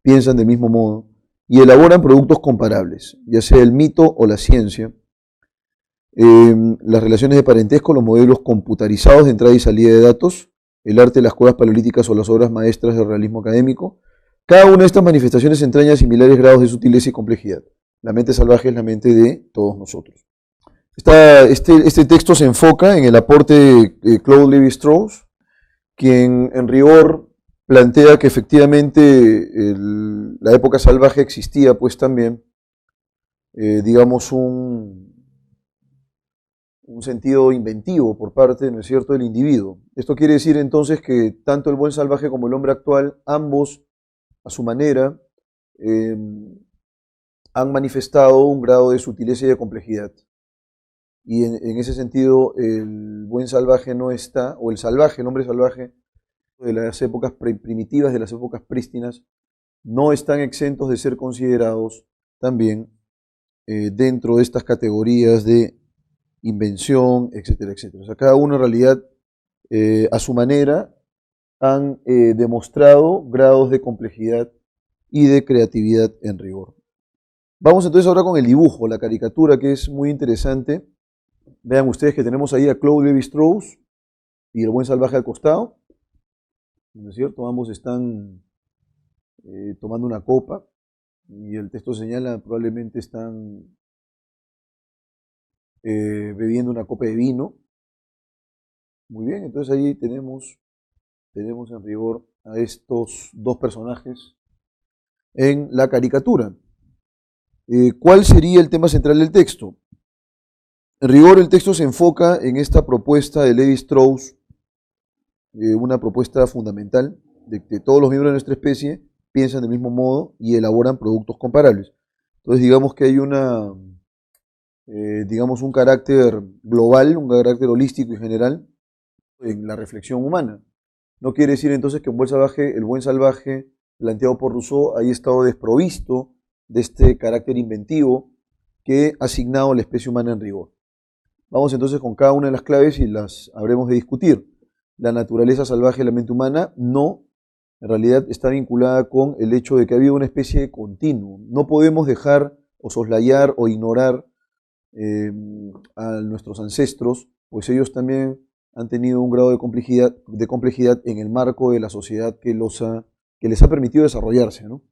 S1: piensan del mismo modo y elaboran productos comparables, ya sea el mito o la ciencia, las relaciones de parentesco, los modelos computarizados de entrada y salida de datos, el arte de las cuevas paleolíticas o las obras maestras del realismo académico. Cada una de estas manifestaciones entraña similares grados de sutileza y complejidad. La mente salvaje es la mente de todos nosotros. Este texto se enfoca en el aporte de Claude Lévi-Strauss, quien en rigor plantea que efectivamente la época salvaje existía pues también, digamos, un sentido inventivo por parte, ¿no es cierto?, del individuo. Esto quiere decir entonces que tanto el buen salvaje como el hombre actual, ambos a su manera, han manifestado un grado de sutileza y de complejidad. Y en ese sentido, el buen salvaje no está, o el salvaje, el hombre salvaje de las épocas primitivas, de las épocas prístinas, no están exentos de ser considerados también dentro de estas categorías de invención, etcétera, etcétera. O sea, cada uno en realidad, a su manera, han demostrado grados de complejidad y de creatividad en rigor. Vamos entonces ahora con el dibujo, la caricatura, que es muy interesante. Vean ustedes que tenemos ahí a Claude Lévi-Strauss y el buen salvaje al costado, ¿no es cierto? Ambos están tomando una copa y el texto señala probablemente están bebiendo una copa de vino. Muy bien, entonces ahí tenemos en rigor a estos dos personajes en la caricatura. ¿Cuál sería el tema central del texto? En rigor, el texto se enfoca en esta propuesta de Lévi-Strauss, una propuesta fundamental de que todos los miembros de nuestra especie piensan del mismo modo y elaboran productos comparables. Entonces, digamos que hay digamos un carácter global, un carácter holístico y general en la reflexión humana. No quiere decir entonces que el buen salvaje planteado por Rousseau haya estado desprovisto de este carácter inventivo que ha asignado a la especie humana en rigor. Vamos entonces con cada una de las claves y las habremos de discutir. La naturaleza salvaje de la mente humana no, en realidad está vinculada con el hecho de que ha habido una especie de continuum. No podemos dejar o soslayar o ignorar a nuestros ancestros, pues ellos también han tenido un grado de complejidad en el marco de la sociedad que les ha permitido desarrollarse, ¿no?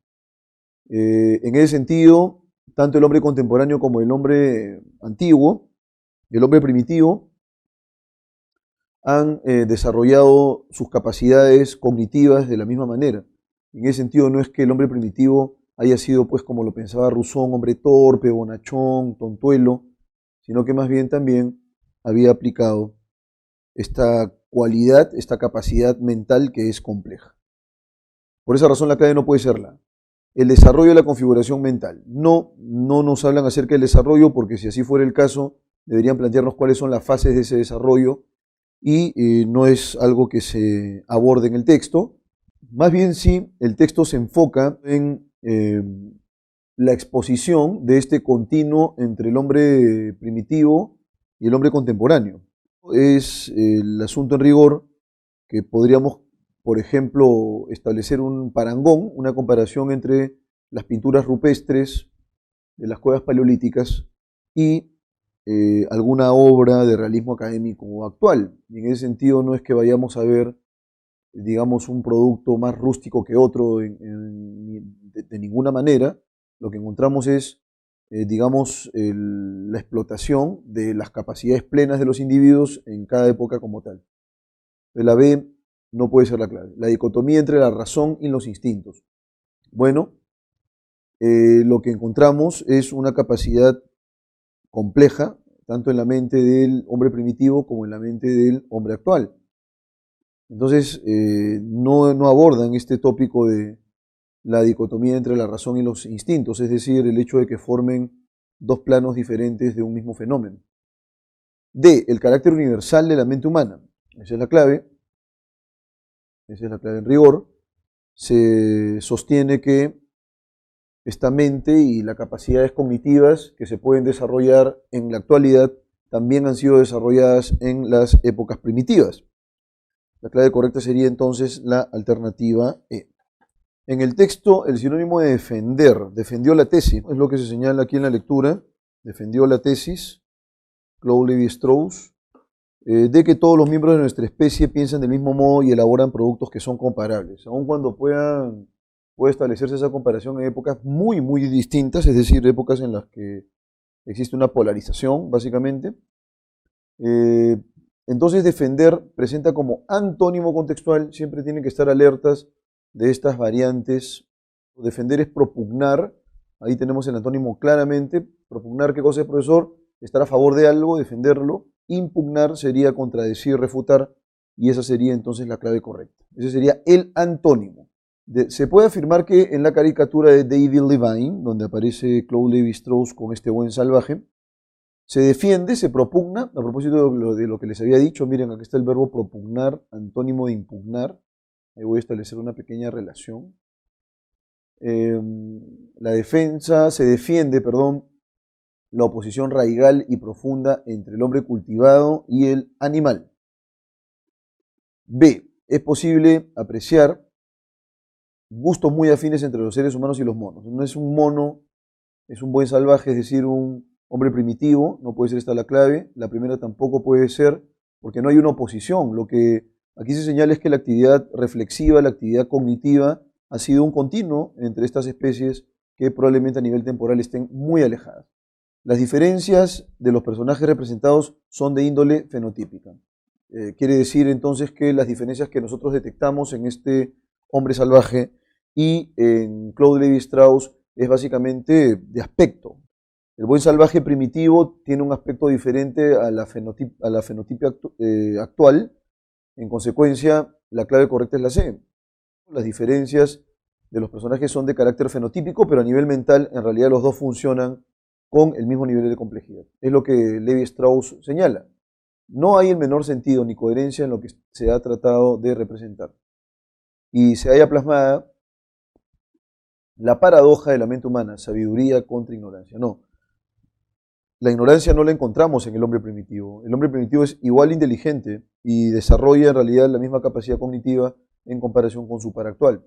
S1: En ese sentido, tanto el hombre contemporáneo como el hombre antiguo, el hombre primitivo, han desarrollado sus capacidades cognitivas de la misma manera. En ese sentido, no es que el hombre primitivo haya sido, pues, como lo pensaba Rousseau, un hombre torpe, bonachón, tontuelo, sino que más bien también había aplicado esta cualidad, esta capacidad mental que es compleja. Por esa razón la clave no puede ser el desarrollo de la configuración mental. No nos hablan acerca del desarrollo porque si así fuera el caso, deberían plantearnos cuáles son las fases de ese desarrollo y no es algo que se aborde en el texto. Más bien sí, el texto se enfoca en la exposición de este continuo entre el hombre primitivo y el hombre contemporáneo. Es el asunto en rigor que podríamos, por ejemplo, establecer un parangón, una comparación entre las pinturas rupestres de las cuevas paleolíticas y alguna obra de realismo académico actual. Y en ese sentido no es que vayamos a ver, digamos, un producto más rústico que otro de ninguna manera. Lo que encontramos es, digamos, la explotación de las capacidades plenas de los individuos en cada época como tal. La B no puede ser la clave. La dicotomía entre la razón y los instintos. Bueno, lo que encontramos es una capacidad compleja, tanto en la mente del hombre primitivo como en la mente del hombre actual. Entonces, no abordan este tópico de la dicotomía entre la razón y los instintos, es decir, el hecho de que formen dos planos diferentes de un mismo fenómeno. D, el carácter universal de la mente humana. Esa es la clave. Esa es la clave en rigor. Se sostiene que esta mente y las capacidades cognitivas que se pueden desarrollar en la actualidad también han sido desarrolladas en las épocas primitivas. La clave correcta sería entonces la alternativa E. En el texto, el sinónimo de defender, defendió la tesis, es lo que se señala aquí en la lectura, defendió la tesis, Claude Lévi-Strauss, de que todos los miembros de nuestra especie piensan del mismo modo y elaboran productos que son comparables, aun cuando puede establecerse esa comparación en épocas muy, muy distintas, es decir, épocas en las que existe una polarización, básicamente. Entonces, defender presenta como antónimo contextual, siempre tienen que estar alertas de estas variantes. Defender es propugnar, ahí tenemos el antónimo claramente. Propugnar, ¿qué cosa es, profesor? Estar a favor de algo, defenderlo. Impugnar sería contradecir, refutar, y esa sería entonces la clave correcta. Ese sería el antónimo. Se puede afirmar que en la caricatura de David Levine, donde aparece Claude Lévi-Strauss con este buen salvaje, se defiende, se propugna, a propósito de lo que les había dicho, miren, aquí está el verbo propugnar, antónimo de impugnar. Ahí voy a establecer una pequeña relación. La defensa, se defiende, perdón, la oposición radical y profunda entre el hombre cultivado y el animal. B, es posible apreciar gustos muy afines entre los seres humanos y los monos. No es un mono, es un buen salvaje, es decir, un hombre primitivo, no puede ser esta la clave. La primera tampoco puede ser, porque no hay una oposición. Lo que aquí se señala es que la actividad reflexiva, la actividad cognitiva, ha sido un continuo entre estas especies que probablemente a nivel temporal estén muy alejadas. Las diferencias de los personajes representados son de índole fenotípica. Quiere decir entonces que las diferencias que nosotros detectamos en este hombre salvaje y en Claude Lévi-Strauss es básicamente de aspecto. El buen salvaje primitivo tiene un aspecto diferente a la fenotipia actual. En consecuencia, la clave correcta es la C. Las diferencias de los personajes son de carácter fenotípico, pero a nivel mental, en realidad los dos funcionan con el mismo nivel de complejidad. Es lo que Lévi-Strauss señala. No hay el menor sentido ni coherencia en lo que se ha tratado de representar. Y se halla plasmada la paradoja de la mente humana, sabiduría contra ignorancia. No, la ignorancia no la encontramos en el hombre primitivo. El hombre primitivo es igual inteligente y desarrolla en realidad la misma capacidad cognitiva en comparación con su par actual.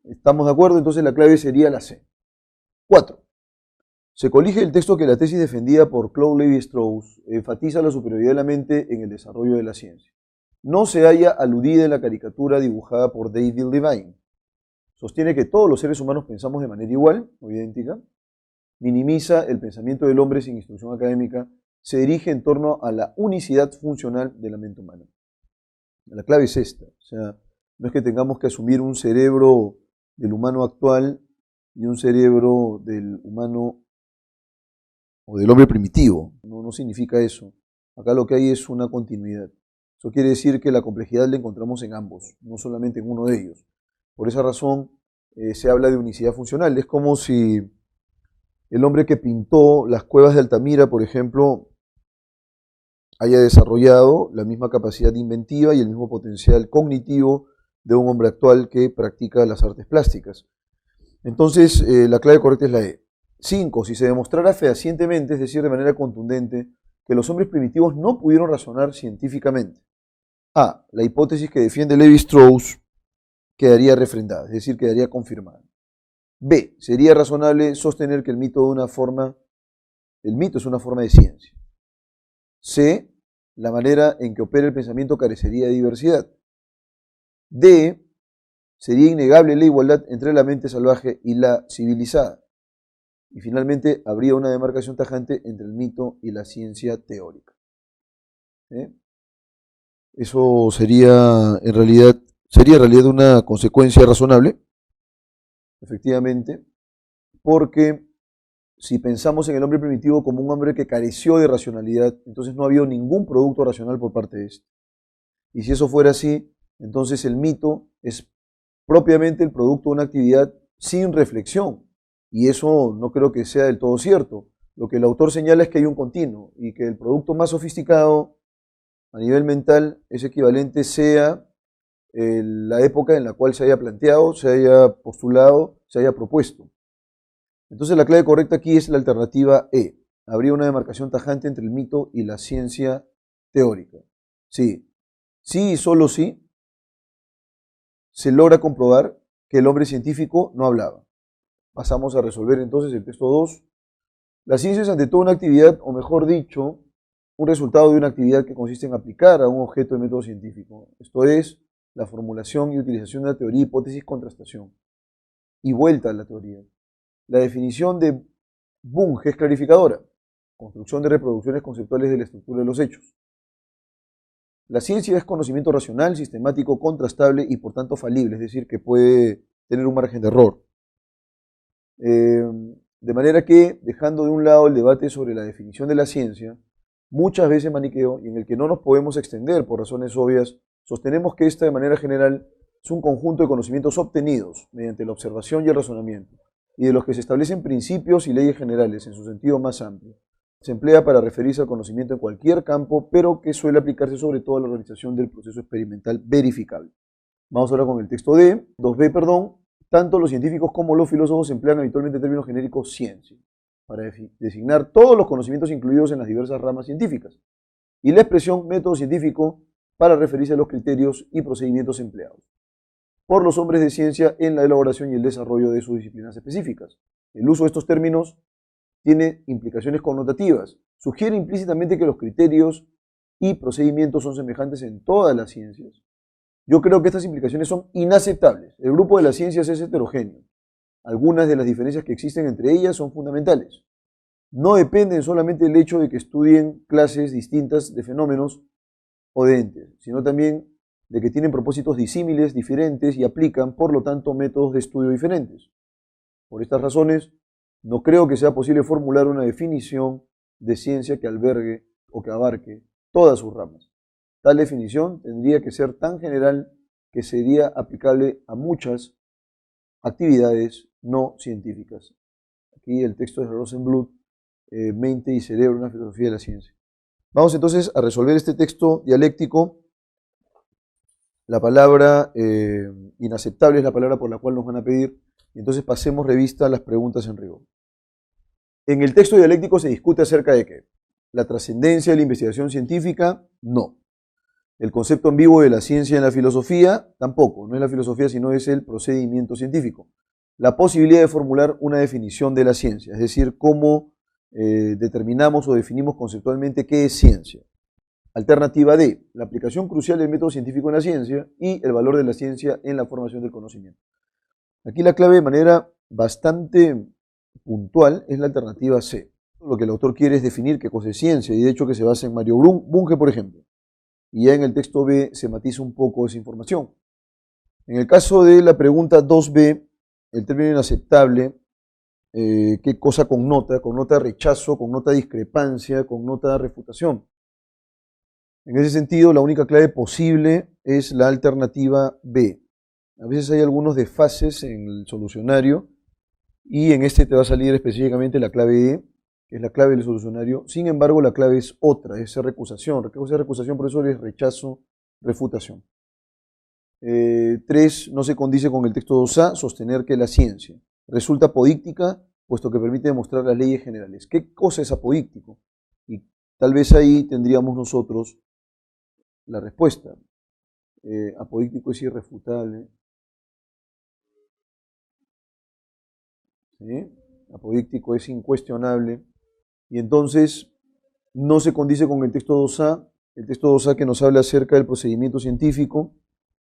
S1: ¿Estamos de acuerdo? Entonces la clave sería la C. 4. Se colige el texto que la tesis defendida por Claude Lévi-Strauss enfatiza la superioridad de la mente en el desarrollo de la ciencia. No se halla aludida en la caricatura dibujada por David Levine. Sostiene que todos los seres humanos pensamos de manera igual o idéntica. Minimiza el pensamiento del hombre sin instrucción académica. Se dirige en torno a la unicidad funcional de la mente humana. La clave es esta. O sea, no es que tengamos que asumir un cerebro del humano actual y un cerebro del humano o del hombre primitivo. No significa eso. Acá lo que hay es una continuidad. Eso quiere decir que la complejidad la encontramos en ambos, no solamente en uno de ellos. Por esa razón se habla de unicidad funcional. Es como si el hombre que pintó las cuevas de Altamira, por ejemplo, haya desarrollado la misma capacidad inventiva y el mismo potencial cognitivo de un hombre actual que practica las artes plásticas. Entonces, la clave correcta es la E. 5. Si se demostrara fehacientemente, es decir, de manera contundente, que los hombres primitivos no pudieron razonar científicamente. A. La hipótesis que defiende Levi-Strauss quedaría refrendada, es decir, quedaría confirmada. B. Sería razonable sostener que el mito es una forma de ciencia. C. La manera en que opera el pensamiento carecería de diversidad. D. Sería innegable la igualdad entre la mente salvaje y la civilizada. Y finalmente, habría una demarcación tajante entre el mito y la ciencia teórica. Eso sería en realidad una consecuencia razonable, efectivamente, porque si pensamos en el hombre primitivo como un hombre que careció de racionalidad, entonces no había ningún producto racional por parte de este. Y si eso fuera así, entonces el mito es propiamente el producto de una actividad sin reflexión. Y eso no creo que sea del todo cierto. Lo que el autor señala es que hay un continuo y que el producto más sofisticado a nivel mental es equivalente sea la época en la cual se haya planteado, se haya postulado, se haya propuesto. Entonces la clave correcta aquí es la alternativa E. Habría una demarcación tajante entre el mito y la ciencia teórica. Sí, sí y solo sí se logra comprobar que el hombre científico no hablaba. Pasamos a resolver entonces el texto 2. La ciencia es ante todo una actividad, o mejor dicho, un resultado de una actividad que consiste en aplicar a un objeto de método científico. Esto es, la formulación y utilización de una teoría, hipótesis, contrastación. Y vuelta a la teoría. La definición de Bunge es clarificadora. Construcción de reproducciones conceptuales de la estructura de los hechos. La ciencia es conocimiento racional, sistemático, contrastable y por tanto falible, es decir, que puede tener un margen de error. De manera que, dejando de un lado el debate sobre la definición de la ciencia, muchas veces maniqueo, y en el que no nos podemos extender por razones obvias, sostenemos que esta de manera general es un conjunto de conocimientos obtenidos mediante la observación y el razonamiento, y de los que se establecen principios y leyes generales en su sentido más amplio. Se emplea para referirse al conocimiento en cualquier campo, pero que suele aplicarse sobre todo a la organización del proceso experimental verificable. Vamos ahora con el texto 2b, perdón. Tanto los científicos como los filósofos emplean habitualmente el término genérico ciencia para designar todos los conocimientos incluidos en las diversas ramas científicas, y la expresión método científico para referirse a los criterios y procedimientos empleados por los hombres de ciencia en la elaboración y el desarrollo de sus disciplinas específicas. El uso de estos términos tiene implicaciones connotativas. Sugiere implícitamente que los criterios y procedimientos son semejantes en todas las ciencias. Yo creo que estas implicaciones son inaceptables. El grupo de las ciencias es heterogéneo. Algunas de las diferencias que existen entre ellas son fundamentales. No dependen solamente del hecho de que estudien clases distintas de fenómenos o de entes, sino también de que tienen propósitos disímiles, diferentes y aplican, por lo tanto, métodos de estudio diferentes. Por estas razones, no creo que sea posible formular una definición de ciencia que albergue o que abarque todas sus ramas. Tal definición tendría que ser tan general que sería aplicable a muchas actividades no científicas. Aquí el texto de Rosenbluth, Mente y Cerebro, una filosofía de la ciencia. Vamos entonces a resolver este texto dialéctico. La palabra inaceptable es la palabra por la cual nos van a pedir. Y entonces pasemos revista a las preguntas en rigor. En el texto dialéctico se discute acerca de qué. La trascendencia de la investigación científica, no. El concepto ambiguo de la ciencia en la filosofía, tampoco. No es la filosofía, sino es el procedimiento científico. La posibilidad de formular una definición de la ciencia, es decir, cómo determinamos o definimos conceptualmente qué es ciencia. Alternativa D, la aplicación crucial del método científico en la ciencia y el valor de la ciencia en la formación del conocimiento. Aquí la clave de manera bastante puntual es la alternativa C. Lo que el autor quiere es definir qué cosa es ciencia, y de hecho que se basa en Mario Bunge, por ejemplo. Y ya en el texto B se matiza un poco esa información. En el caso de la pregunta 2b, el término inaceptable, ¿qué cosa connota? Connota rechazo, connota discrepancia, connota refutación. En ese sentido, la única clave posible es la alternativa B. A veces hay algunos desfases en el solucionario y en este te va a salir específicamente la clave E, que es la clave del solucionario. Sin embargo, la clave es otra, es recusación. ¿Qué cosa es recusación, profesor? Es rechazo, refutación. 3. No se condice con el texto 2a, sostener que la ciencia resulta apodíctica puesto que permite demostrar las leyes generales. ¿Qué cosa es apodíctico? Y tal vez ahí tendríamos nosotros la respuesta. Apodíctico es irrefutable. ¿Sí? Apodíctico es incuestionable. Y entonces no se condice con el texto 2A. El texto 2A que nos habla acerca del procedimiento científico,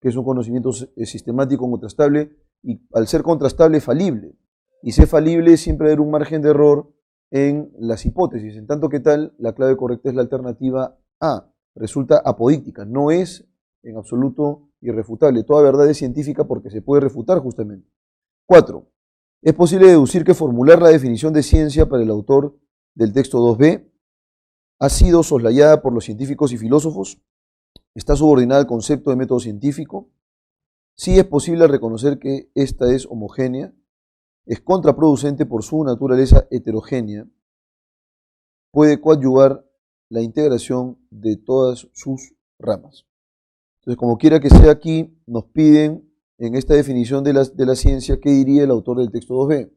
S1: que es un conocimiento sistemático contrastable, y al ser contrastable, falible. Y ser falible siempre haber un margen de error en las hipótesis, en tanto que tal, la clave correcta es la alternativa A. Resulta apodíctica, no es en absoluto irrefutable. Toda verdad es científica porque se puede refutar justamente. 4. Es posible deducir que formular la definición de ciencia para el autor del texto 2b ha sido soslayada por los científicos y filósofos, está subordinada al concepto de método científico, sí es posible reconocer que esta es homogénea, es contraproducente por su naturaleza heterogénea, puede coadyuvar la integración de todas sus ramas. Entonces, como quiera que sea aquí, nos piden en esta definición de la ciencia qué diría el autor del texto 2b,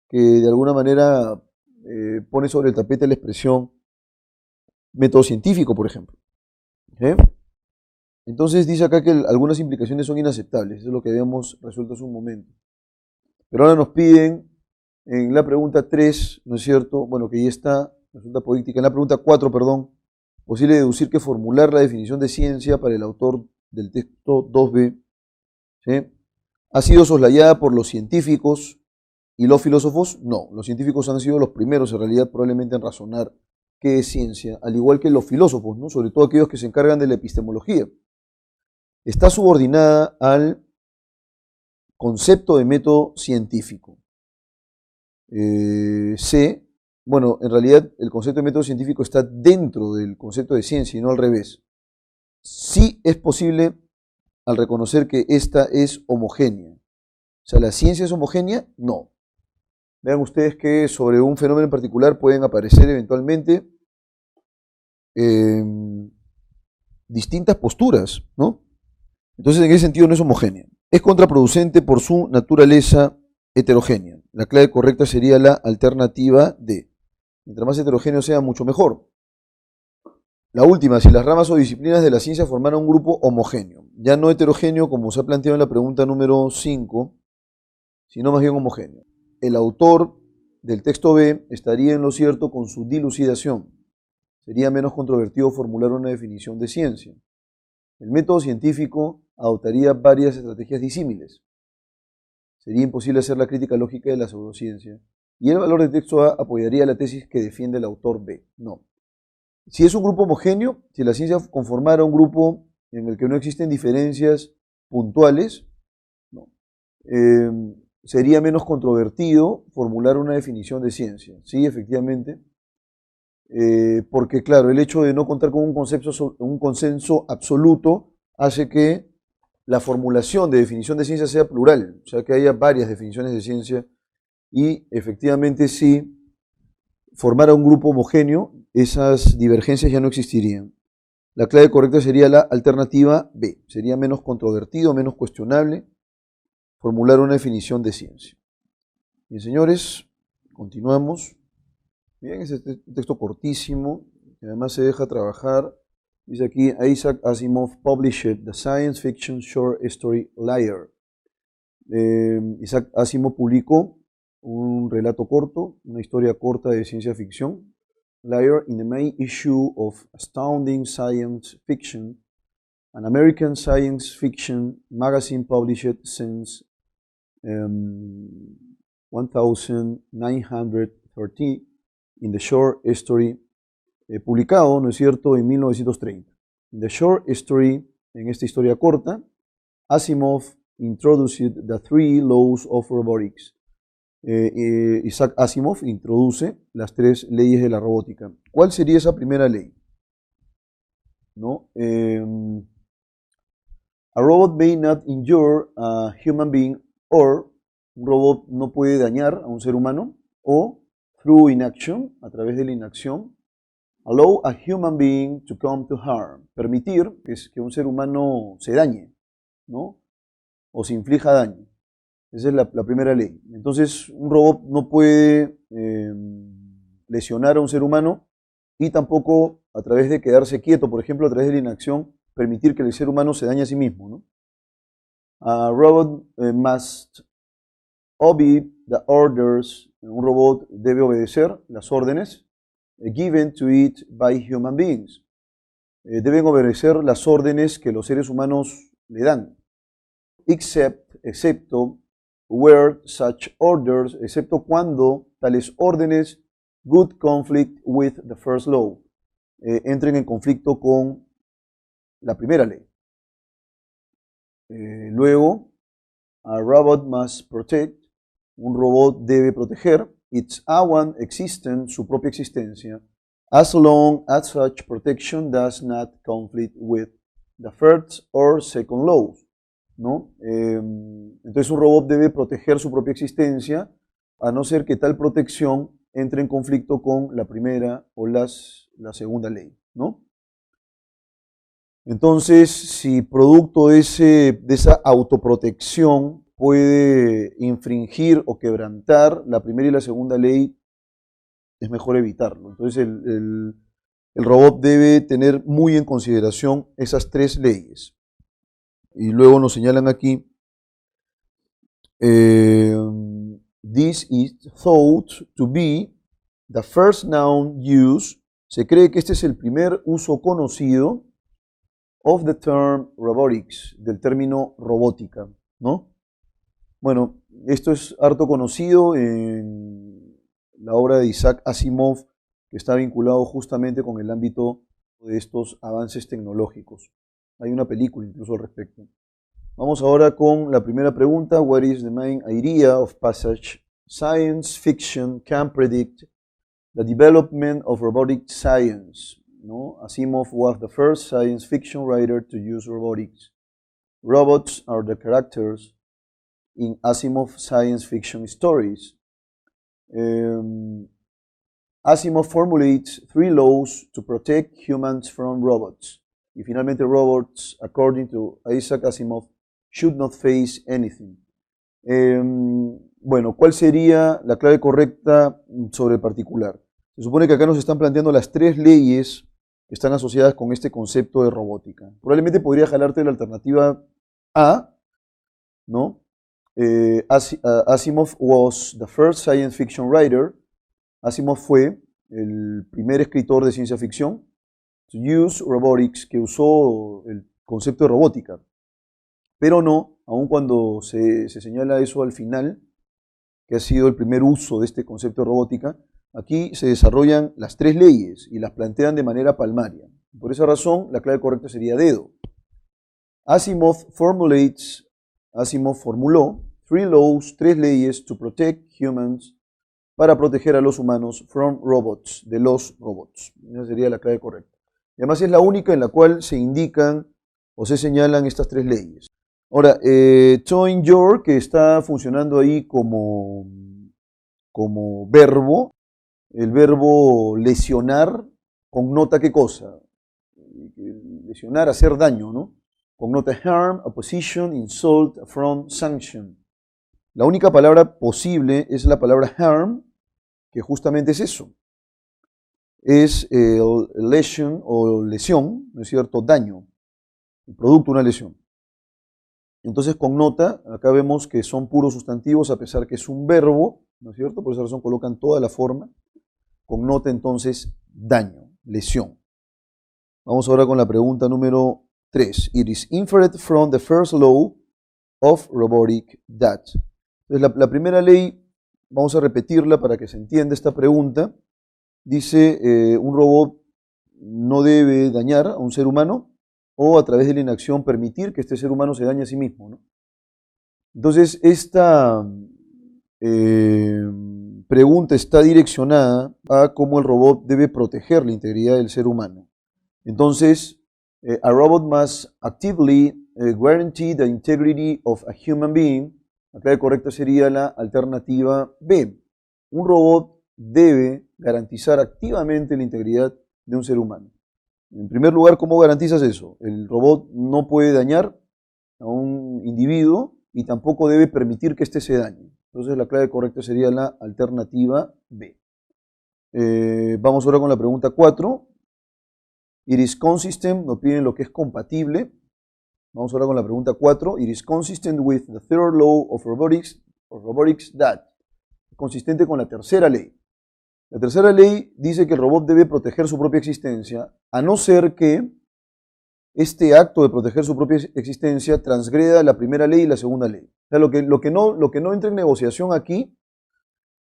S1: que de alguna manera pone sobre el tapete la expresión método científico, por ejemplo. ¿Sí? Entonces dice acá que algunas implicaciones son inaceptables, eso es lo que habíamos resuelto hace un momento. Pero ahora nos piden en la pregunta 3, ¿no es cierto? Bueno, que ya está, resulta apodíctica. En la pregunta 4, perdón, posible deducir que formular la definición de ciencia para el autor del texto 2b, ¿sí?, ha sido soslayada por los científicos y los filósofos. No, los científicos han sido los primeros en realidad probablemente en razonar qué es ciencia, al igual que los filósofos, ¿no?, sobre todo aquellos que se encargan de la epistemología. Está subordinada al concepto de método científico. C, bueno, en realidad el concepto de método científico está dentro del concepto de ciencia y no al revés. Sí es posible al reconocer que esta es homogénea. O sea, ¿la ciencia es homogénea? No. Vean ustedes que sobre un fenómeno en particular pueden aparecer eventualmente distintas posturas, ¿no? Entonces, en ese sentido no es homogénea. Es contraproducente por su naturaleza heterogénea. La clave correcta sería la alternativa D. Mientras más heterogéneo sea, mucho mejor. La última, si las ramas o disciplinas de la ciencia formaran un grupo homogéneo, ya no heterogéneo como se ha planteado en la pregunta número 5, sino más bien homogéneo. El autor del texto B estaría en lo cierto con su dilucidación. Sería menos controvertido formular una definición de ciencia. El método científico adoptaría varias estrategias disímiles. Sería imposible hacer la crítica lógica de la pseudociencia. Y el valor del texto A apoyaría la tesis que defiende el autor B. No. Si es un grupo homogéneo, si la ciencia conformara un grupo en el que no existen diferencias puntuales, no. Sería menos controvertido formular una definición de ciencia. Sí, efectivamente. Porque, claro, el hecho de no contar con un consenso absoluto hace que la formulación de definición de ciencia sea plural, o sea, que haya varias definiciones de ciencia, y efectivamente si formara un grupo homogéneo, esas divergencias ya no existirían. La clave correcta sería la alternativa B, sería menos controvertido, menos cuestionable formular una definición de ciencia. Bien, señores, continuamos. Bien, es este texto cortísimo, que además se deja trabajar. Dice aquí, Isaac Asimov published the science fiction short story Liar. Isaac Asimov publicó un relato corto, una historia corta de ciencia ficción, Liar, in the main issue of Astounding Science Fiction, an American science fiction magazine published since 1930 in the short story, publicado, ¿no es cierto?, en 1930. In the short story, en esta historia corta, Asimov introduced the three laws of robotics. Isaac Asimov introduce las tres leyes de la robótica. ¿Cuál sería esa primera ley? ¿No? A robot may not injure a human being, or un robot no puede dañar a un ser humano, o through inaction, a través de la inacción, allow a human being to come to harm, permitir que un ser humano se dañe, ¿no?, o se inflija daño. Esa es la primera ley. Entonces, un robot no puede lesionar a un ser humano y tampoco a través de quedarse quieto, por ejemplo, a través de la inacción, permitir que el ser humano se dañe a sí mismo, ¿no? A robot must obey the orders. Un robot debe obedecer las órdenes given to it by human beings. Deben obedecer las órdenes que los seres humanos le dan. Excepto where such orders, excepto cuando tales órdenes would conflict with the first law, entren en conflicto con la primera ley. Luego, a robot must protect, un robot debe proteger its own existence, su propia existencia, as long as such protection does not conflict with the first or second laws, ¿no? Entonces un robot debe proteger su propia existencia a no ser que tal protección entre en conflicto con la primera o la segunda ley, ¿no? Entonces, si producto de esa autoprotección puede infringir o quebrantar la primera y la segunda ley, es mejor evitarlo. Entonces, el robot debe tener muy en consideración esas tres leyes. Y luego nos señalan aquí, this is thought to be the first noun used. Se cree que este es el primer uso conocido of the term robotics, del término robótica, ¿no? Bueno, esto es harto conocido en la obra de Isaac Asimov, que está vinculado justamente con el ámbito de estos avances tecnológicos. Hay una película incluso al respecto. Vamos ahora con la primera pregunta. What is the main idea of passage? Science fiction can predict the development of robotic science. ¿No? Asimov was the first science fiction writer to use robotics. Robots are the characters in Asimov science fiction stories. Asimov formulates 3 laws to protect humans from robots. Y finalmente, robots, according to Isaac Asimov, should not face anything. Bueno, ¿cuál sería la clave correcta sobre el particular? Se supone que acá nos están planteando las 3 leyes que están asociadas con este concepto de robótica. Probablemente podría jalarte la alternativa A, ¿no? Asimov was the first science fiction writer. Asimov fue el primer escritor de ciencia ficción to use robotics, que usó el concepto de robótica. Pero no, aun cuando se señala eso al final, que ha sido el primer uso de este concepto de robótica, aquí se desarrollan las 3 leyes y las plantean de manera palmaria. Por esa razón, la clave correcta sería dedo. Asimov formuló 3 laws, 3 leyes to protect humans, para proteger a los humanos from robots, de los robots. Esa sería la clave correcta. Y además es la única en la cual se indican o se señalan estas 3 leyes. Ahora, to injure, que está funcionando ahí como verbo, el verbo lesionar connota ¿qué cosa? Lesionar, hacer daño, ¿no? Connota harm, opposition, insult, affront, sanction. La única palabra posible es la palabra harm, que justamente es eso. Es lesion o lesión, ¿no es cierto? Daño, el producto de una lesión. Entonces connota, acá vemos que son puros sustantivos a pesar que es un verbo, ¿no es cierto? Por esa razón colocan toda la forma. Connota entonces daño, lesión. Vamos ahora con la pregunta número 3. It is inferred from the first law of robotic that. Entonces la primera ley, vamos a repetirla para que se entienda esta pregunta. Dice, un robot no debe dañar a un ser humano o a través de la inacción permitir que este ser humano se dañe a sí mismo, ¿no? Entonces, esta pregunta está direccionada a cómo el robot debe proteger la integridad del ser humano. Entonces, a robot must actively guarantee the integrity of a human being. La clave correcta sería la alternativa B. Un robot debe garantizar activamente la integridad de un ser humano. En primer lugar, ¿cómo garantizas eso? El robot no puede dañar a un individuo y tampoco debe permitir que éste se dañe. Entonces la clave correcta sería la alternativa B. Vamos ahora con la pregunta 4. It is consistent, nos piden lo que es compatible. Vamos ahora con la pregunta 4. It is consistent with the third law of robotics that. Consistente con la tercera ley. La tercera ley dice que el robot debe proteger su propia existencia, a no ser que este acto de proteger su propia existencia transgreda la primera ley y la segunda ley. O sea, lo que no entra en negociación aquí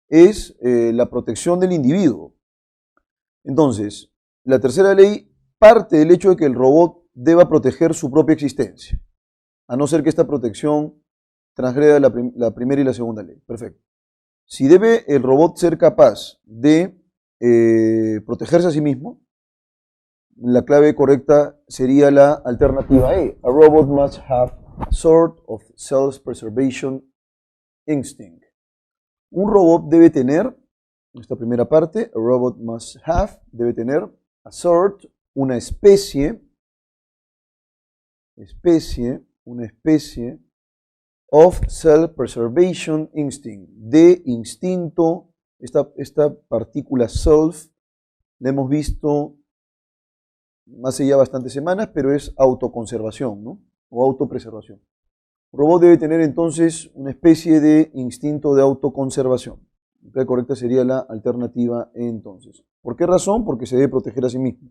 S1: es la protección del individuo. Entonces, la tercera ley parte del hecho de que el robot deba proteger su propia existencia, a no ser que esta protección transgreda la primera y la segunda ley. Perfecto. Si debe el robot ser capaz de protegerse a sí mismo, la clave correcta sería la alternativa E. A robot must have a sort of self-preservation instinct. Un robot debe tener, esta primera parte, a robot must have, debe tener a sort, una especie of self-preservation instinct, de instinto. Esta partícula self la hemos visto hace ya bastantes semanas, pero es autoconservación, ¿no? O autopreservación. Un robot debe tener entonces una especie de instinto de autoconservación. La correcta sería la alternativa E entonces. ¿Por qué razón? Porque se debe proteger a sí mismo.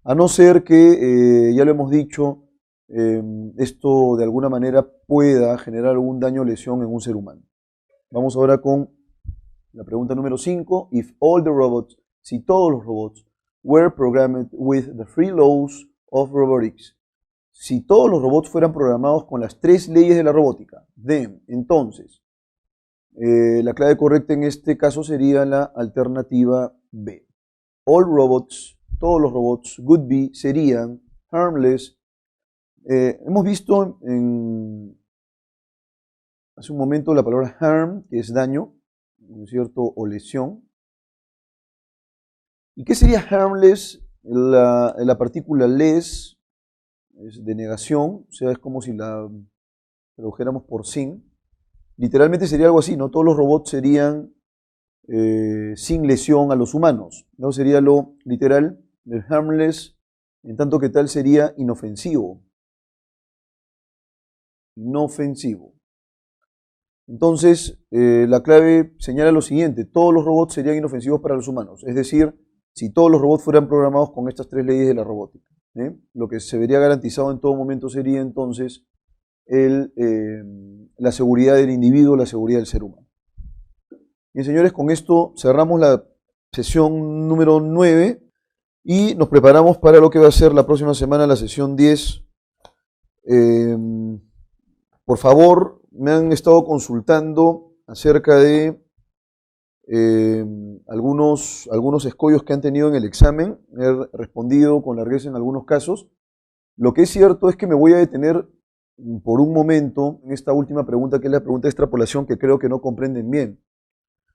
S1: A no ser que, ya lo hemos dicho, esto de alguna manera pueda generar algún daño o lesión en un ser humano. Vamos ahora con la pregunta número 5. If all the robots, si todos los robots, were programmed with the three laws of robotics. Si todos los robots fueran programados con las tres leyes de la robótica, then, entonces, la clave correcta en este caso sería la alternativa B. All robots, todos los robots, would be, serían, harmless. Hemos visto hace un momento la palabra harm, que es daño, ¿no es cierto?, o lesión. ¿Y qué sería harmless? La partícula less es de negación, o sea, es como si la tradujéramos por sin. Literalmente sería algo así, ¿no? Todos los robots serían sin lesión a los humanos, ¿no? Sería lo literal del harmless, en tanto que tal sería inofensivo. Inofensivo. Entonces, la clave señala lo siguiente: todos los robots serían inofensivos para los humanos, es decir, si todos los robots fueran programados con estas tres leyes de la robótica. Lo que se vería garantizado en todo momento sería entonces la seguridad del individuo, la seguridad del ser humano. Bien, señores, con esto cerramos la sesión número 9 y nos preparamos para lo que va a ser la próxima semana, la sesión 10. Por favor, me han estado consultando acerca de algunos escollos que han tenido en el examen. He respondido con largueza en algunos casos. Lo que es cierto es que me voy a detener por un momento en esta última pregunta, que es la pregunta de extrapolación, que creo que no comprenden bien.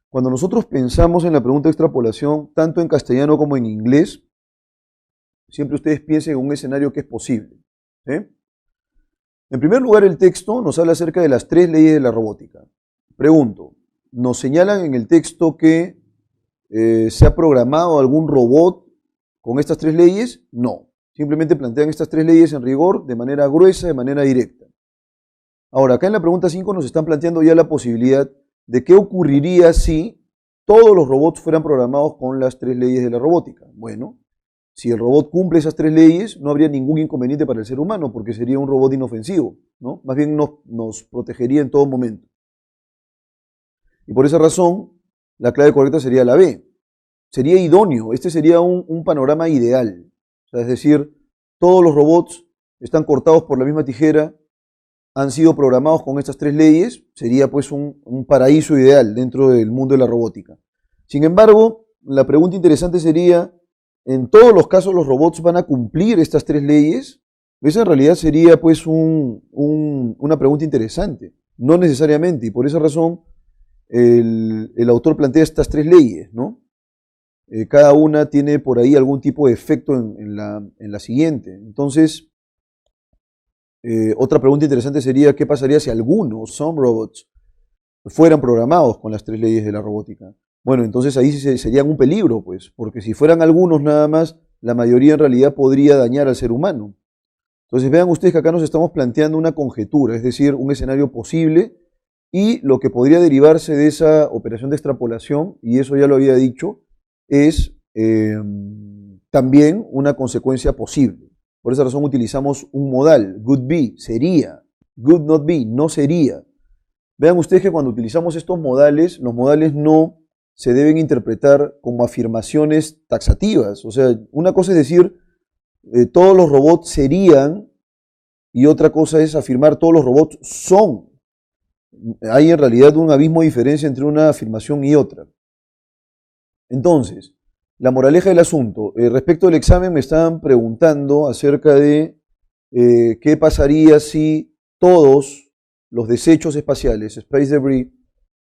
S1: Cuando nosotros pensamos en la pregunta de extrapolación, tanto en castellano como en inglés, siempre ustedes piensen en un escenario que es posible. En primer lugar, el texto nos habla acerca de las tres leyes de la robótica. Pregunto, ¿nos señalan en el texto que se ha programado algún robot con estas tres leyes? No. Simplemente plantean estas tres leyes en rigor, de manera gruesa, de manera directa. Ahora, acá en la pregunta 5 nos están planteando ya la posibilidad de qué ocurriría si todos los robots fueran programados con las tres leyes de la robótica. Bueno, si el robot cumple esas tres leyes, no habría ningún inconveniente para el ser humano, porque sería un robot inofensivo, ¿no? Más bien nos protegería en todo momento. Y por esa razón, la clave correcta sería la B. Sería idóneo, este sería un panorama ideal. O sea, es decir, todos los robots están cortados por la misma tijera, han sido programados con estas tres leyes, sería pues un paraíso ideal dentro del mundo de la robótica. Sin embargo, la pregunta interesante sería, ¿en todos los casos los robots van a cumplir estas tres leyes? Esa en realidad sería pues una pregunta interesante. No necesariamente, y por esa razón el autor plantea estas tres leyes, ¿no? Cada una tiene por ahí algún tipo de efecto en la siguiente. Entonces, Otra pregunta interesante sería, ¿qué pasaría si algunos, some robots, fueran programados con las tres leyes de la robótica? Bueno, entonces ahí serían un peligro, pues, porque si fueran algunos nada más, la mayoría en realidad podría dañar al ser humano. Entonces vean ustedes que acá nos estamos planteando una conjetura, es decir, un escenario posible y lo que podría derivarse de esa operación de extrapolación, y eso ya lo había dicho, es también una consecuencia posible. Por esa razón utilizamos un modal, could be, sería, could not be, no sería. Vean ustedes que cuando utilizamos estos modales, los modales no se deben interpretar como afirmaciones taxativas. O sea, una cosa es decir, todos los robots serían, y otra cosa es afirmar todos los robots son. Hay en realidad un abismo de diferencia entre una afirmación y otra. Entonces, la moraleja del asunto. Respecto al examen me estaban preguntando acerca de qué pasaría si todos los desechos espaciales, space debris,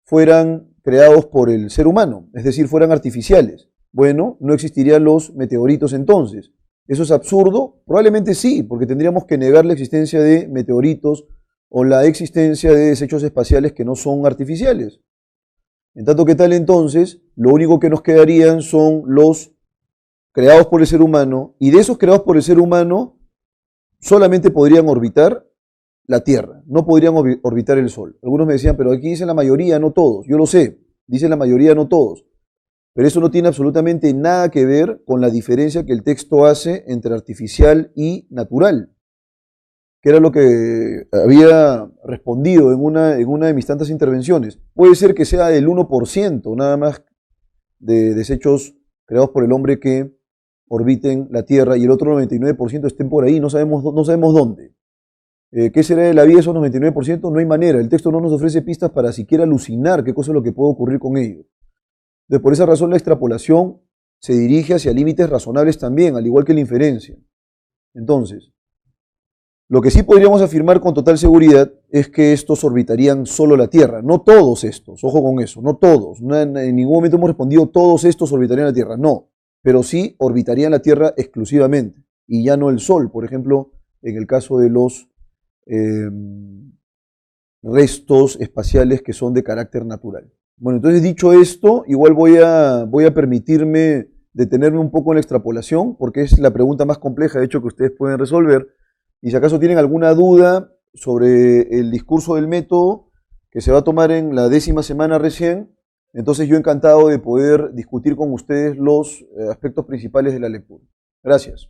S1: fueran creados por el ser humano, es decir, fueran artificiales. Bueno, no existirían los meteoritos entonces. ¿Eso es absurdo? Probablemente sí, porque tendríamos que negar la existencia de meteoritos o la existencia de desechos espaciales que no son artificiales. En tanto que tal entonces, lo único que nos quedarían son los creados por el ser humano, y de esos creados por el ser humano solamente podrían orbitar la Tierra, no podrían orbitar el Sol. Algunos me decían, pero aquí dice la mayoría, no todos. Yo lo sé, dice la mayoría, no todos. Pero eso no tiene absolutamente nada que ver con la diferencia que el texto hace entre artificial y natural, que era lo que había respondido en una de mis tantas intervenciones. Puede ser que sea el 1% nada más de desechos creados por el hombre que orbiten la Tierra y el otro 99% estén por ahí, no sabemos dónde. ¿Qué será de la vida esos 99%? No hay manera, el texto no nos ofrece pistas para siquiera alucinar qué cosa es lo que puede ocurrir con ellos. Entonces, por esa razón la extrapolación se dirige hacia límites razonables también, al igual que la inferencia. Entonces, lo que sí podríamos afirmar con total seguridad es que estos orbitarían solo la Tierra, no todos estos, ojo con eso, no todos, en ningún momento hemos respondido todos estos orbitarían la Tierra, no, pero sí orbitarían la Tierra exclusivamente, y ya no el Sol, por ejemplo, en el caso de los restos espaciales que son de carácter natural. Bueno, entonces dicho esto, igual voy a permitirme detenerme un poco en la extrapolación, porque es la pregunta más compleja, de hecho, que ustedes pueden resolver. Y si acaso tienen alguna duda sobre el discurso del método, que se va a tomar en la 10ª semana recién, entonces yo encantado de poder discutir con ustedes los aspectos principales de la lectura. Gracias.